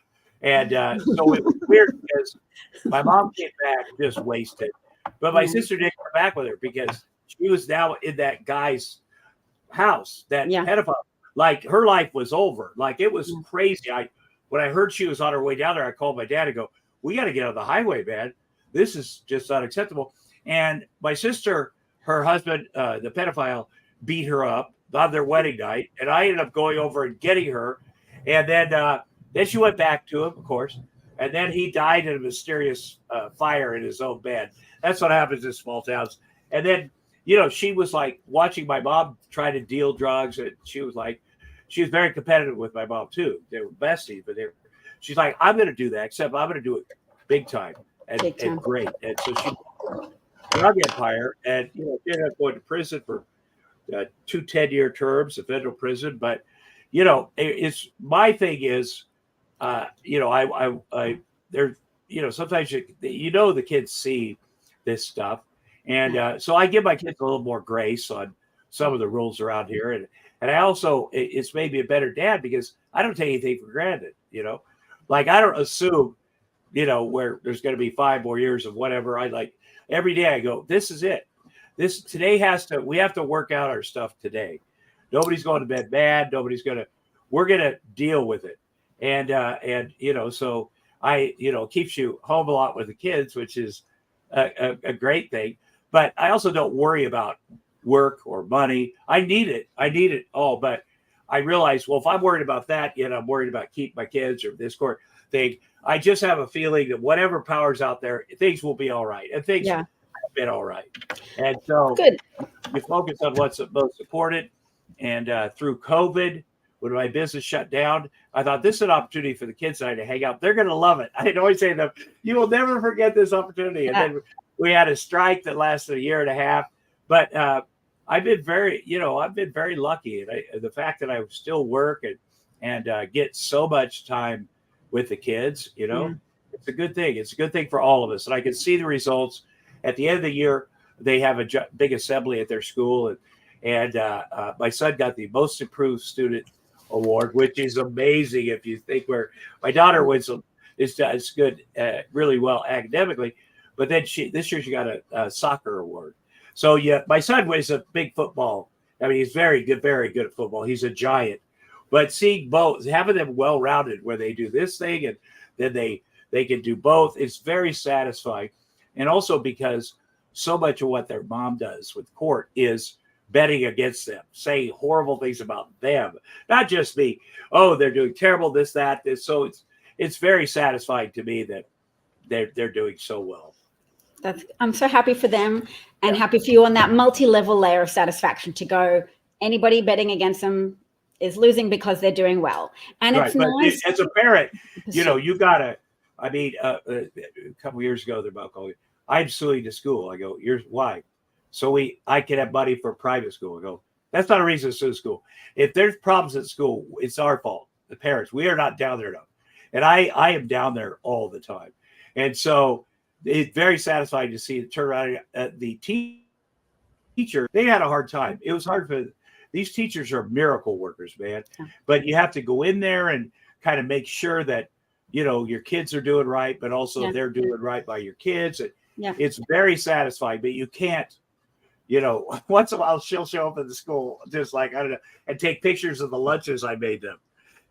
And so it was weird because my mom came back just wasted. But my sister didn't come back with her because she was now in that guy's house, that pedophile. Like, her life was over. Like, it was crazy. When I heard she was on her way down there, I called my dad and go, we got to get on the highway, man. This is just unacceptable. And my sister, her husband, the pedophile, beat her up on their wedding night. And I ended up going over and getting her. And then she went back to him, of course. And then he died in a mysterious fire in his own bed. That's what happens in small towns. And then, she was like watching my mom try to deal drugs. And she was very competitive with my mom too. They were besties, but she's like, I'm going to do that, except I'm going to do it big time and great. And so she drug empire, and she ended up going to prison for 2 10-year terms, a federal prison. But it's my thing is, I there, sometimes the kids see this stuff, and so I give my kids a little more grace on some of the rules around here, and I also, it's made me a better dad because I don't take anything for granted. Like, I don't assume where there's going to be 5 more years of whatever. I like every day I go, this is it. We have to work out our stuff today. Nobody's going to bed mad. We're going to deal with it. And so it keeps you home a lot with the kids, which is a great thing. But I also don't worry about work or money. I need it all. But I realize, well, if I'm worried about that, I'm worried about keeping my kids or this court thing. I just have a feeling that whatever power's out there, things will be all right. And things have been all right. And so you focus on what's most important. And through COVID, when my business shut down, I thought this is an opportunity for the kids and I to hang out. They're going to love it. I'd always say to them, you will never forget this opportunity. And then we had a strike that lasted a year and a half. But I've been very lucky. And the fact that I still work and get so much time with the kids, it's a good thing. It's a good thing for all of us. And I can see the results. At the end of the year, they have a big assembly at their school. And my son got the most improved student award, which is amazing if you think where my daughter is good, really well academically. But then this year she got a soccer award. So my son was a big football. I mean, he's very good at football. He's a giant. But seeing both, having them well-rounded where they do this thing and then they can do both, it's very satisfying. And also because so much of what their mom does with court is betting against them, saying horrible things about them, not just me. Oh, they're doing terrible, this, that, this. So it's very satisfying to me that they're doing so well. I'm so happy for them and happy for you on that multi-level layer of satisfaction to go, anybody betting against them is losing because they're doing well. And it's nice. As a parent, you gotta, a couple of years ago, they're about calling, I'm suing the school. I go, here's why. So I can have money for private school. I go, that's not a reason to sue school. If there's problems at school, it's our fault, the parents. We are not down there enough. And I am down there all the time. And so it's very satisfying to see it turn around. The teacher, they had a hard time. It was hard for these teachers are miracle workers, man. But you have to go in there and kind of make sure that, your kids are doing right, but also they're doing right by your kids. It's very satisfying, but you can't, once in a while she'll show up at the school, just like, I don't know, and take pictures of the lunches I made them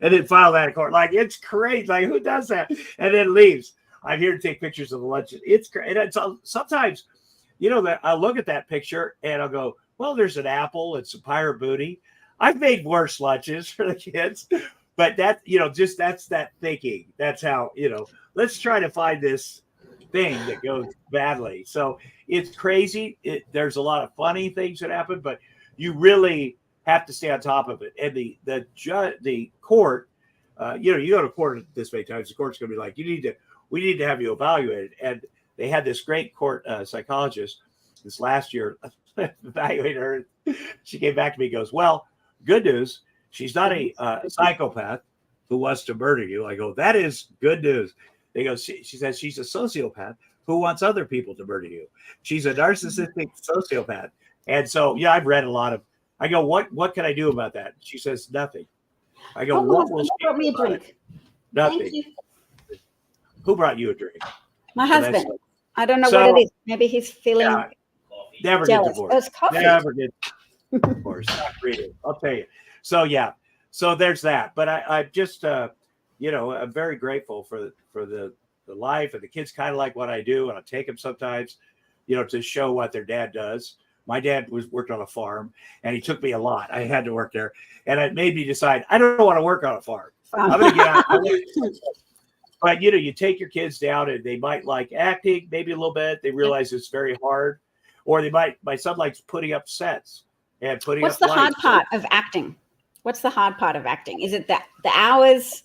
and then file that in court. Like, it's crazy. Like, who does that? And then leaves. I'm here to take pictures of the lunches. It's great. And sometimes, that I look at that picture and I'll go, well, there's an apple and some pirate booty. I've made worse lunches for the kids, but that, that's that thinking. That's how, let's try to find this thing that goes badly. So it's crazy. There's a lot of funny things that happen, but you really have to stay on top of it. And the court, you go to court this many times, the court's going to be like, we need to have you evaluated. And they had this great court psychologist this last year evaluate her. She came back to me and goes, well, good news. She's not a psychopath who wants to murder you. I go, that is good news. They go, she says she's a sociopath who wants other people to murder you. She's a narcissistic sociopath. And so, I've read a lot of, I go, what can I do about that? She says, nothing. I go, what will she brought me a drink? Nothing. Thank you. Who brought you a drink? My husband. I don't know what it is. Maybe he's feeling never jealous. get divorced. It's coffee. Never get divorced. Not reading. I'll tell you. So there's that. But I just I'm very grateful for the life, and the kids kind of like what I do, and I take them sometimes, to show what their dad does. My dad worked on a farm, and he took me a lot. I had to work there, and it made me decide I don't want to work on a farm. I'm going to get out. But you take your kids down, and they might like acting maybe a little bit. They realize it's very hard, or my son likes putting up sets and putting up. What's the hard part of acting? What's the hard part of acting? Is it the hours,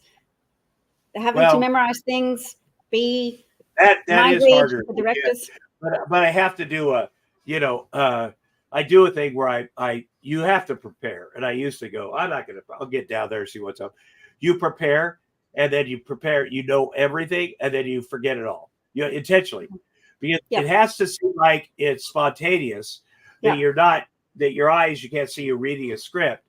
having to memorize things, be that is harder for directors? But I have to do I do a thing where you have to prepare, and I used to go, I'll get down there and see what's up. You prepare. And then you prepare, everything, and then you forget it all. Intentionally, because it has to seem like it's spontaneous. That you're not, that your eyes, you can't see you reading a script,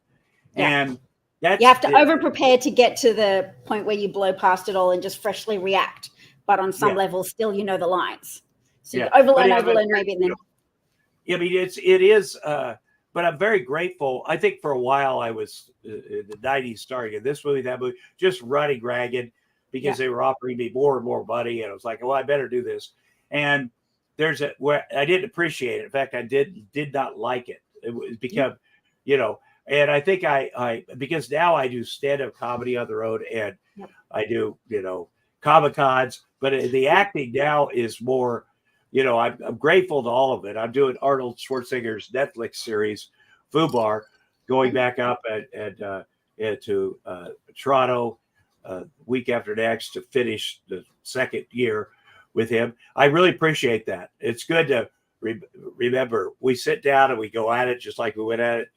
and that's you have to over prepare to get to the point where you blow past it all and just freshly react but on some Yeah. level, still the lines. So Yeah. you overlearn, maybe, and then. I mean, it is, but I'm very grateful. I think for a while I was in the 90s starting in this movie, that movie, just running ragged because they were offering me more and more money. And I was like, well, I better do this. And there's where I didn't appreciate it. In fact, I did not like it. It was become, and I think I because now I do stand-up comedy on the road, and I do, Comic-Cons, but the acting now is more, I'm grateful to all of it. I'm doing Arnold Schwarzenegger's Netflix series, Fubar, going back up to Toronto week after next to finish the second year with him. I really appreciate that. It's good to remember we sit down and we go at it just like we went at it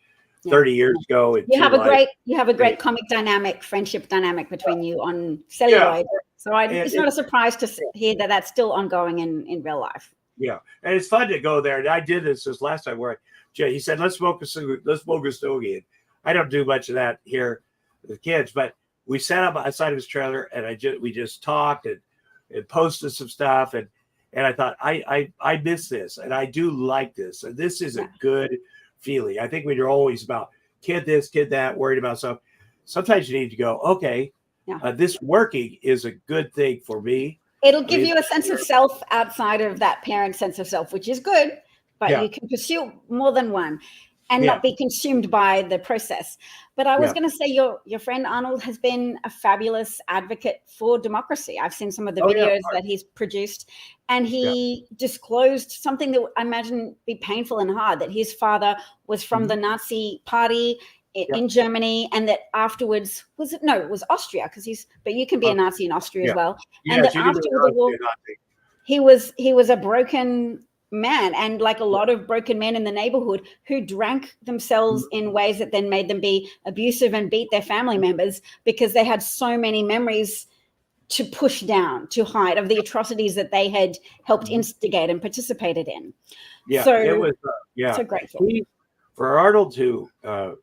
30 years ago. You have a great comic dynamic, friendship dynamic between you on celluloid. So it's not a surprise to hear that that's still ongoing in real life. Yeah, and it's fun to go there. And I did this last time where he said, "Let's smoke a stogie." I don't do much of that here with the kids, but we sat up outside of his trailer and we just talked and posted some stuff, and I thought I miss this, and I do like this, and this is a good feeling. I think when you're always about kid this, kid that, worried about stuff, sometimes you need to go, okay, this working is a good thing for me. It'll give you a sense of self outside of that parent's sense of self, which is good, but you can pursue more than one and not be consumed by the process. But I was going to say your friend Arnold has been a fabulous advocate for democracy. I've seen some of the videos that he's produced, and he disclosed something that I imagine be painful and hard, that his father was from the Nazi party in Germany, and that afterwards it was Austria, but you can be a Nazi in Austria as well. And that after the war, he was a broken man, and like a lot of broken men in the neighborhood who drank themselves in ways that then made them be abusive and beat their family members because they had so many memories to push down, to hide, of the atrocities that they had helped instigate and participated in. Yeah, so it was so grateful. For Arnold to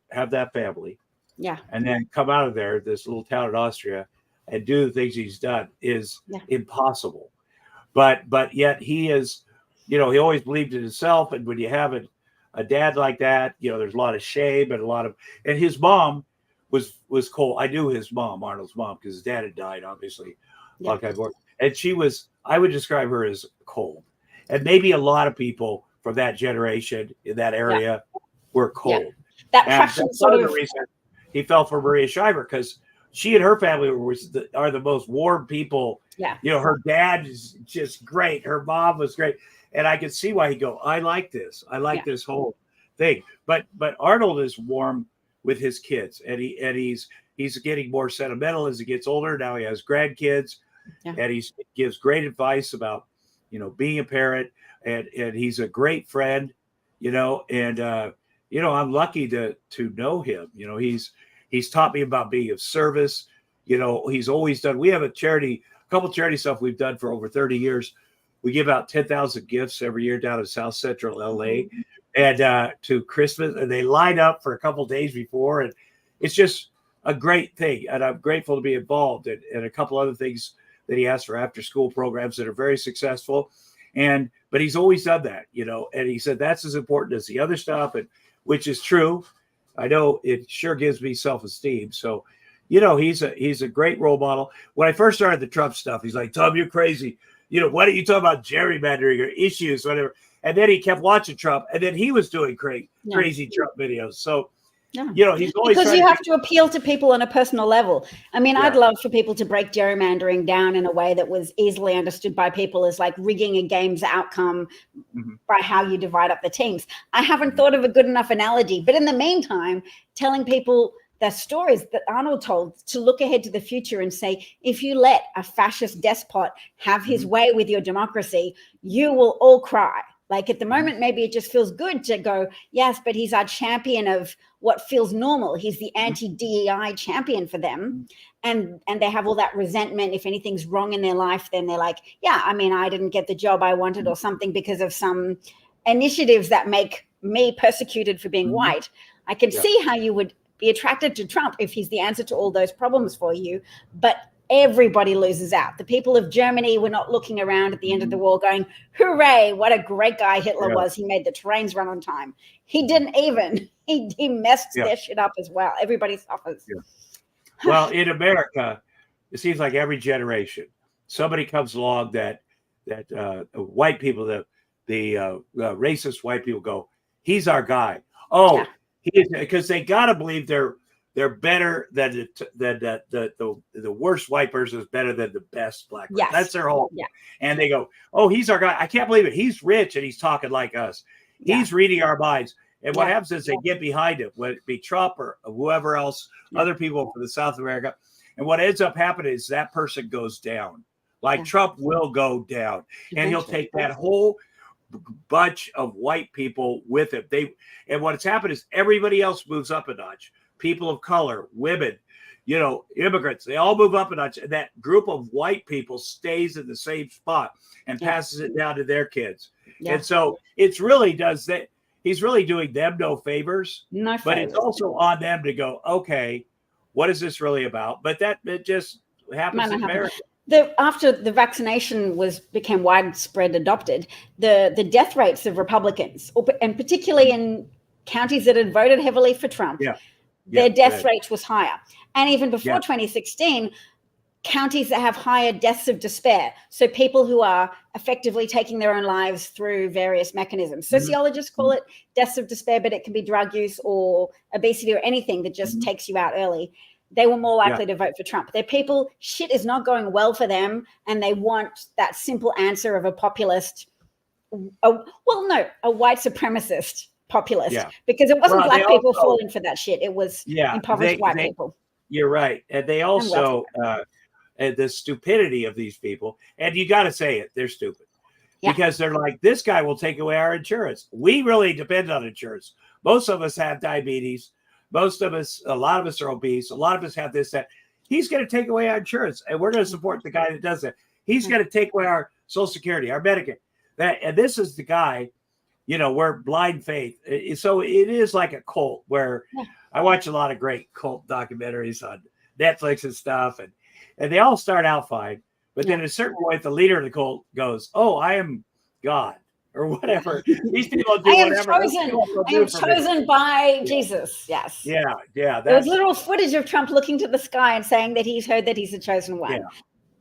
have that family, and then come out of there, this little town in Austria, and do the things he's done is impossible. But yet he is, he always believed in himself. And when you have a dad like that, there's a lot of shame and and his mom was cold. I knew his mom, Arnold's mom, because his dad had died, obviously, a long time before. And I would describe her as cold. And maybe a lot of people from that generation in that area were cold. That passion that's one of the reasons he fell for Maria Shriver, because she and her family are the most warm people. Yeah. Her dad is just great. Her mom was great. And I could see why he'd go, I like this. I like this whole thing. But Arnold is warm with his kids, and he's getting more sentimental as he gets older. Now he has grandkids, and he gives great advice about, being a parent, and he's a great friend, and I'm lucky to know him. He's taught me about being of service. He's always done. We have a couple charity stuff we've done for over 30 years. We give out 10,000 gifts every year down in South Central LA, and to Christmas, and they line up for a couple of days before, and it's just a great thing. And I'm grateful to be involved, and a couple other things that he has for after school programs that are very successful. But he's always done that, and he said that's as important as the other stuff, and which is true. I know it sure gives me self-esteem. So, he's a great role model. When I first started the Trump stuff, he's like, Tom, you're crazy. Why don't you talk about gerrymandering or issues, whatever? And then he kept watching Trump, and then he was doing crazy Trump videos. So, he's always because you have to appeal to people on a personal level. I mean, I'd love for people to break gerrymandering down in a way that was easily understood by people as like rigging a game's outcome by how you divide up the teams. I haven't thought of a good enough analogy, but in the meantime, telling people the stories that Arnold told to look ahead to the future and say, if you let a fascist despot have his way with your democracy, you will all cry. Like at the moment, maybe it just feels good to go, yes, but he's our champion of what feels normal. He's the anti-DEI champion for them. And they have all that resentment. If anything's wrong in their life, then they're like, I didn't get the job I wanted or something because of some initiatives that make me persecuted for being white. I can see how you would be attracted to Trump if he's the answer to all those problems for you. But everybody loses out. The people of Germany were not looking around at the end of the war going, hooray, what a great guy Hitler was. He made the trains run on time. He didn't even. He messed their shit up as well. Everybody suffers. Yeah. Well, in America, it seems like every generation, somebody comes along that white people, the racist white people go, he's our guy. Oh, he is, because they got to believe they're better than the worst white person is better than the best black person. Yes. That's their whole. Yeah. And they go, oh, he's our guy. I can't believe it. He's rich and he's talking like us. He's reading our minds. And what happens is they get behind it, whether it be Trump or whoever else, other people from the South America. And what ends up happening is that person goes down. Like Trump will go down. And he'll take that whole bunch of white people with him. And what's happened is everybody else moves up a notch. People of color, women, immigrants, they all move up a notch. And that group of white people stays in the same spot and passes it down to their kids. Yeah. And so it's really does that. He's really doing them no favors, but it's also on them to go, okay, what is this really about? But it just happens in America. After the vaccination became widespread adopted, the death rates of Republicans, and particularly in counties that had voted heavily for Trump, their death rate was higher. And even before 2016, counties that have higher deaths of despair. So people who are effectively taking their own lives through various mechanisms. Sociologists call it deaths of despair, but it can be drug use or obesity or anything that just takes you out early. They were more likely to vote for Trump. They're people, shit is not going well for them, and they want that simple answer of a populist, a white supremacist populist, because it wasn't black people falling for that shit. It was impoverished white people. You're right. And they also, and the stupidity of these people, and you got to say it, they're stupid because they're like, this guy will take away our insurance. We really depend on insurance. Most of us have diabetes. A lot of us are obese. A lot of us have this, that. He's going to take away our insurance, and we're going to support the guy that does that. He's going to take away our Social Security, our Medicare. And this is the guy, we're blind faith. So it is like a cult where I watch a lot of great cult documentaries on Netflix and stuff, and they all start out fine, but then at a certain point, the leader of the cult goes, "Oh, I am God," or whatever. These people do whatever. I am chosen by Jesus. Yes. Yeah. There was literal footage of Trump looking to the sky and saying that he's heard that he's the chosen one.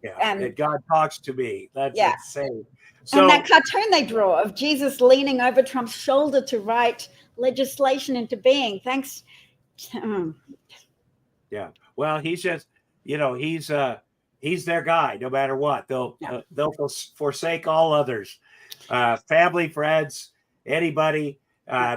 Yeah. That God talks to me. That's insane. So, and that cartoon they draw of Jesus leaning over Trump's shoulder to write legislation into being. Thanks. Yeah. Well, he's just, he's their guy no matter what. They'll forsake all others, family, friends, anybody,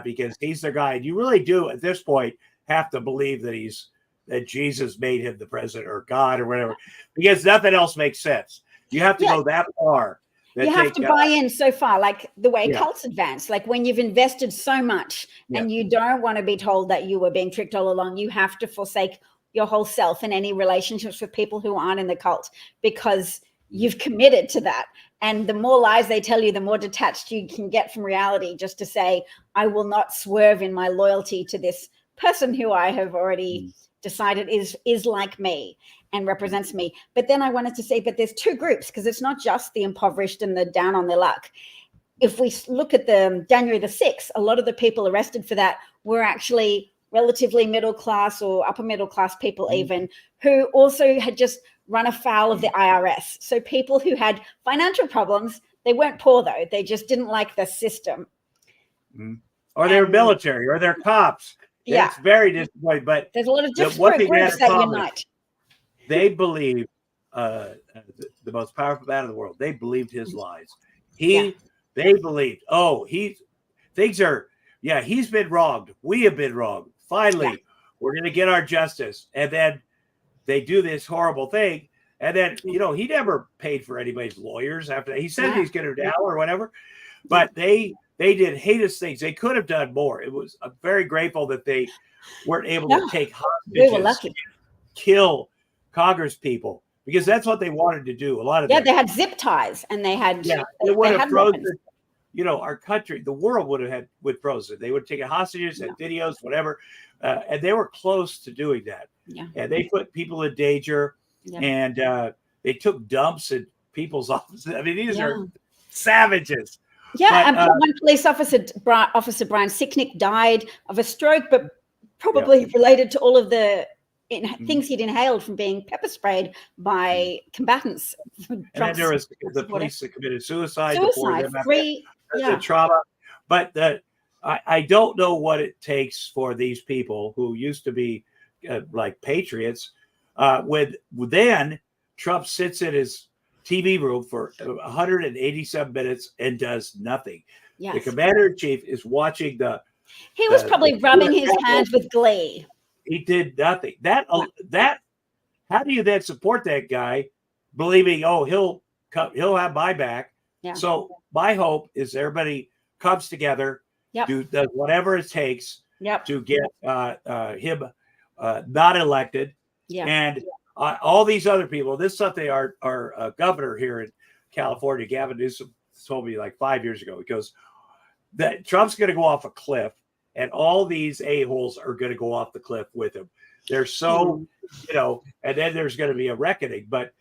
because he's their guy. And you really do at this point have to believe that Jesus made him the president or God or whatever, because nothing else makes sense. You have to go that far. You have to buy in so far, like the way cults advance. Like when you've invested so much and you don't want to be told that you were being tricked all along, you have to forsake your whole self and any relationships with people who aren't in the cult, because you've committed to that. And the more lies they tell you, the more detached you can get from reality, just to say, I will not swerve in my loyalty to this person who I have already decided is like me and represents me. But then I wanted to say, but there's two groups, because it's not just the impoverished and the down on their luck. If we look at the January the 6th, a lot of the people arrested for that were actually relatively middle class or upper middle class people, even, who also had just run afoul of the IRS. So people who had financial problems, they weren't poor though, they just didn't like the system. Or they're military, or they're cops. It's very disappointing. But there's a lot of different groups that unite. They believe the most powerful man in the world. They believed his lies. They believed, he's been wronged. We have been wronged. Finally, we're going to get our justice. And then they do this horrible thing. And then, he never paid for anybody's lawyers after that. He said he's going to now or whatever. But they did heinous things. They could have done more. I'm very grateful that they weren't able to take hostages. We were lucky. Kill Congress people, because that's what they wanted to do. A lot of they had zip ties, and they had they would have frozen. Our country, the world would have frozen. They would have taken hostages and videos, whatever, and they were close to doing that. And they put people in danger. Yep. and they took dumps in people's offices. I mean, these Yeah. are savages. Yeah, But, and one police officer, Officer Brian Sicknick, died of a stroke, but probably related to all of the things he'd inhaled from being pepper sprayed by combatants. And then there was the police that committed suicide before them. The trauma. But I don't know what it takes for these people who used to be like patriots. Then Trump sits in his TV room for 187 minutes and does nothing. Yes. The commander-in-chief is watching He was probably rubbing his hands with glee. He did nothing. How do you then support that guy, believing, oh, he'll have my back? Yeah. So my hope is everybody comes together, does whatever it takes to get him not elected, and all these other people. This is something our governor here in California, Gavin Newsom, told me like 5 years ago. He goes, that Trump's going to go off a cliff, and all these a-holes are going to go off the cliff with him. They're so, and then there's going to be a reckoning. But,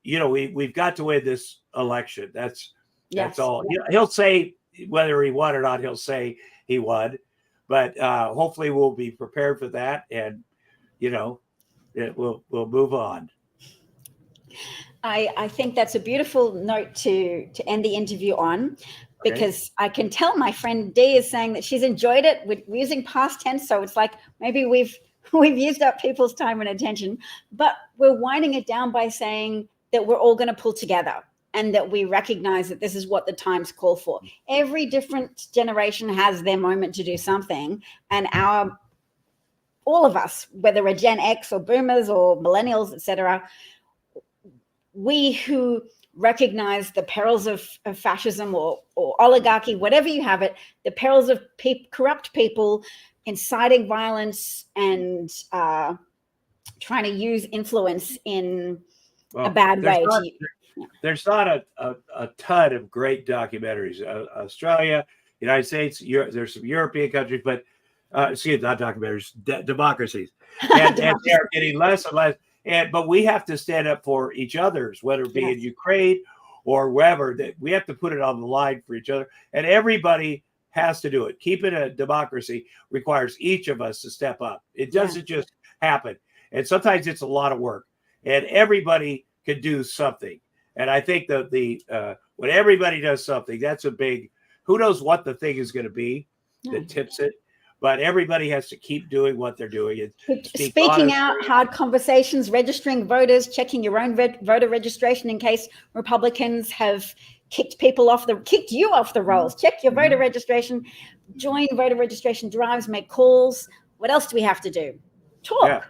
we've got to win this election. That's all. Yeah. He'll say whether he won or not, he'll say he won. But hopefully we'll be prepared for that. And, we'll move on. I think that's a beautiful note to end the interview on, because I can tell my friend Dee is saying that she's enjoyed it. We're using past tense, so it's like maybe we've used up people's time and attention, but we're winding it down by saying that we're all going to pull together and that we recognize that this is what the times call for. Every different generation has their moment to do something, and all of us, whether we're Gen X or boomers or millennials, etc., we who recognize the perils of fascism or oligarchy, whatever you have it, the perils of corrupt people inciting violence and trying to use influence in a bad way. There's not a ton of great documentaries. Australia, United States, there's some European countries, but not documentaries, democracies. And they are getting less and less. But we have to stand up for each other's, whether it be in Ukraine or wherever, that we have to put it on the line for each other. And everybody has to do it. Keeping a democracy requires each of us to step up. It doesn't just happen. And sometimes it's a lot of work. And everybody can do something. And I think that when everybody does something, that's a big, who knows what the thing is going to be that tips it. But everybody has to keep doing what they're doing. Speaking out, hard conversations, registering voters, checking your own voter registration in case Republicans have kicked you off the rolls. Check your voter registration, join voter registration drives, make calls. What else do we have to do? Talk. Yeah,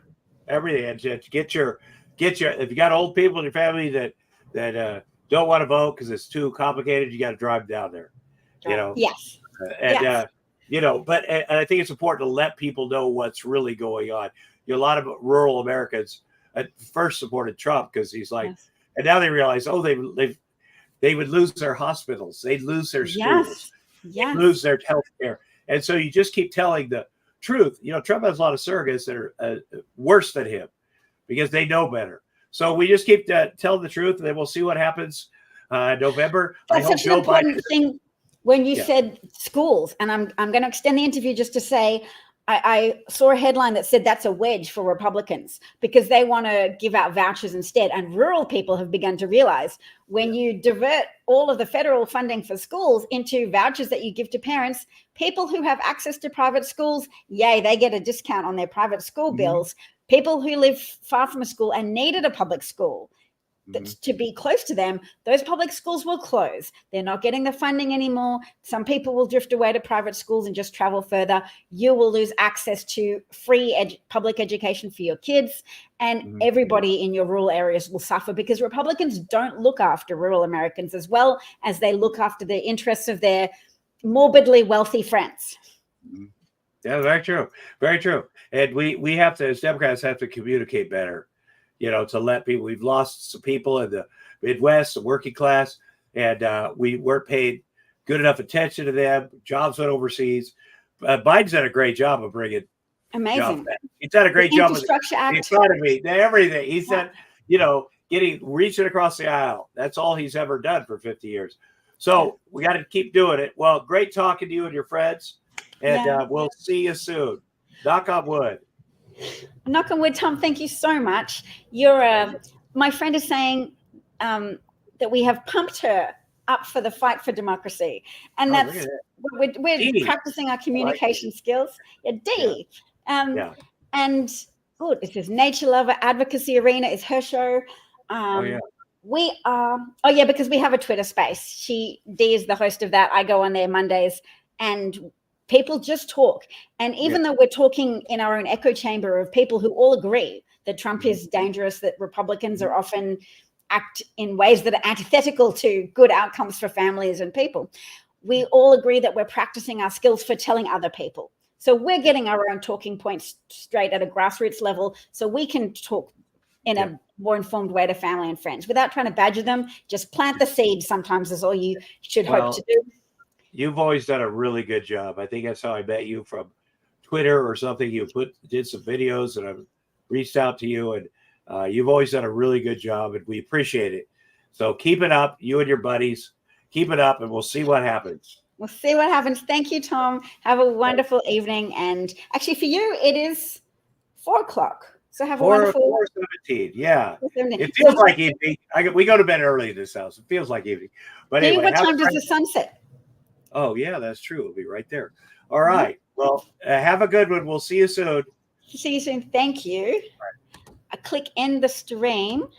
everything. And get your. If you got old people in your family that don't want to vote because it's too complicated, you got to drive down there. Yes. But I think it's important to let people know what's really going on. A lot of rural Americans at first supported Trump because he's like, and now they realize, they would lose their hospitals, they'd lose their schools, they'd lose their health care. And so you just keep telling the truth. Trump has a lot of surrogates that are worse than him because they know better. So we just keep telling the truth, and then we'll see what happens in November. That's such an important thing. When you said schools, and I'm going to extend the interview just to say, I saw a headline that said that's a wedge for Republicans because they want to give out vouchers instead. And rural people have begun to realize when you divert all of the federal funding for schools into vouchers that you give to parents, people who have access to private schools, they get a discount on their private school bills. People who live far from a school and needed a public school to be close to them, those public schools will close. They're not getting the funding anymore. Some people will drift away to private schools and just travel further. You will lose access to free public education for your kids, and everybody in your rural areas will suffer because Republicans don't look after rural Americans as well as they look after the interests of their morbidly wealthy friends. Yeah, very true. Very true. And we have to, as Democrats, have to communicate better. To let people, we've lost some people in the Midwest, the working class, and we weren't paid good enough attention to them. Jobs went overseas. Biden's done a great job of bringing Amazing. He's done a great job with Infrastructure the Act. economy, everything. He said, reaching across the aisle. That's all he's ever done for 50 years. So we got to keep doing it. Well, great talking to you and your friends. And we'll see you soon. Knock on wood. Knock on wood, Tom. Thank you so much. My friend is saying that we have pumped her up for the fight for democracy. And we're practicing our communication skills. Yeah, D. And it says Nature Lover Advocacy Arena is her show. We are, because we have a Twitter space. D is the host of that. I go on there Mondays and people just talk. And even though we're talking in our own echo chamber of people who all agree that Trump is dangerous, that Republicans are often act in ways that are antithetical to good outcomes for families and people, we all agree that we're practicing our skills for telling other people. So we're getting our own talking points straight at a grassroots level so we can talk in a more informed way to family and friends without trying to badger them. Just plant the seed sometimes is all you should hope to do. You've always done a really good job. I think that's how I met you, from Twitter or something. You did some videos and I've reached out to you, and you've always done a really good job, and we appreciate it. So keep it up, you and your buddies. Keep it up, and we'll see what happens. We'll see what happens. Thank you, Tom. Have a wonderful evening. And actually, for you, it is 4:00. So have a wonderful 4:17. Yeah. It feels like evening. We go to bed early in this house. It feels like evening. But anyway, what time does the sun set? Oh, yeah, that's true. It'll be right there. All right. Well, have a good one. We'll see you soon. See you soon. Thank you. I click end the stream.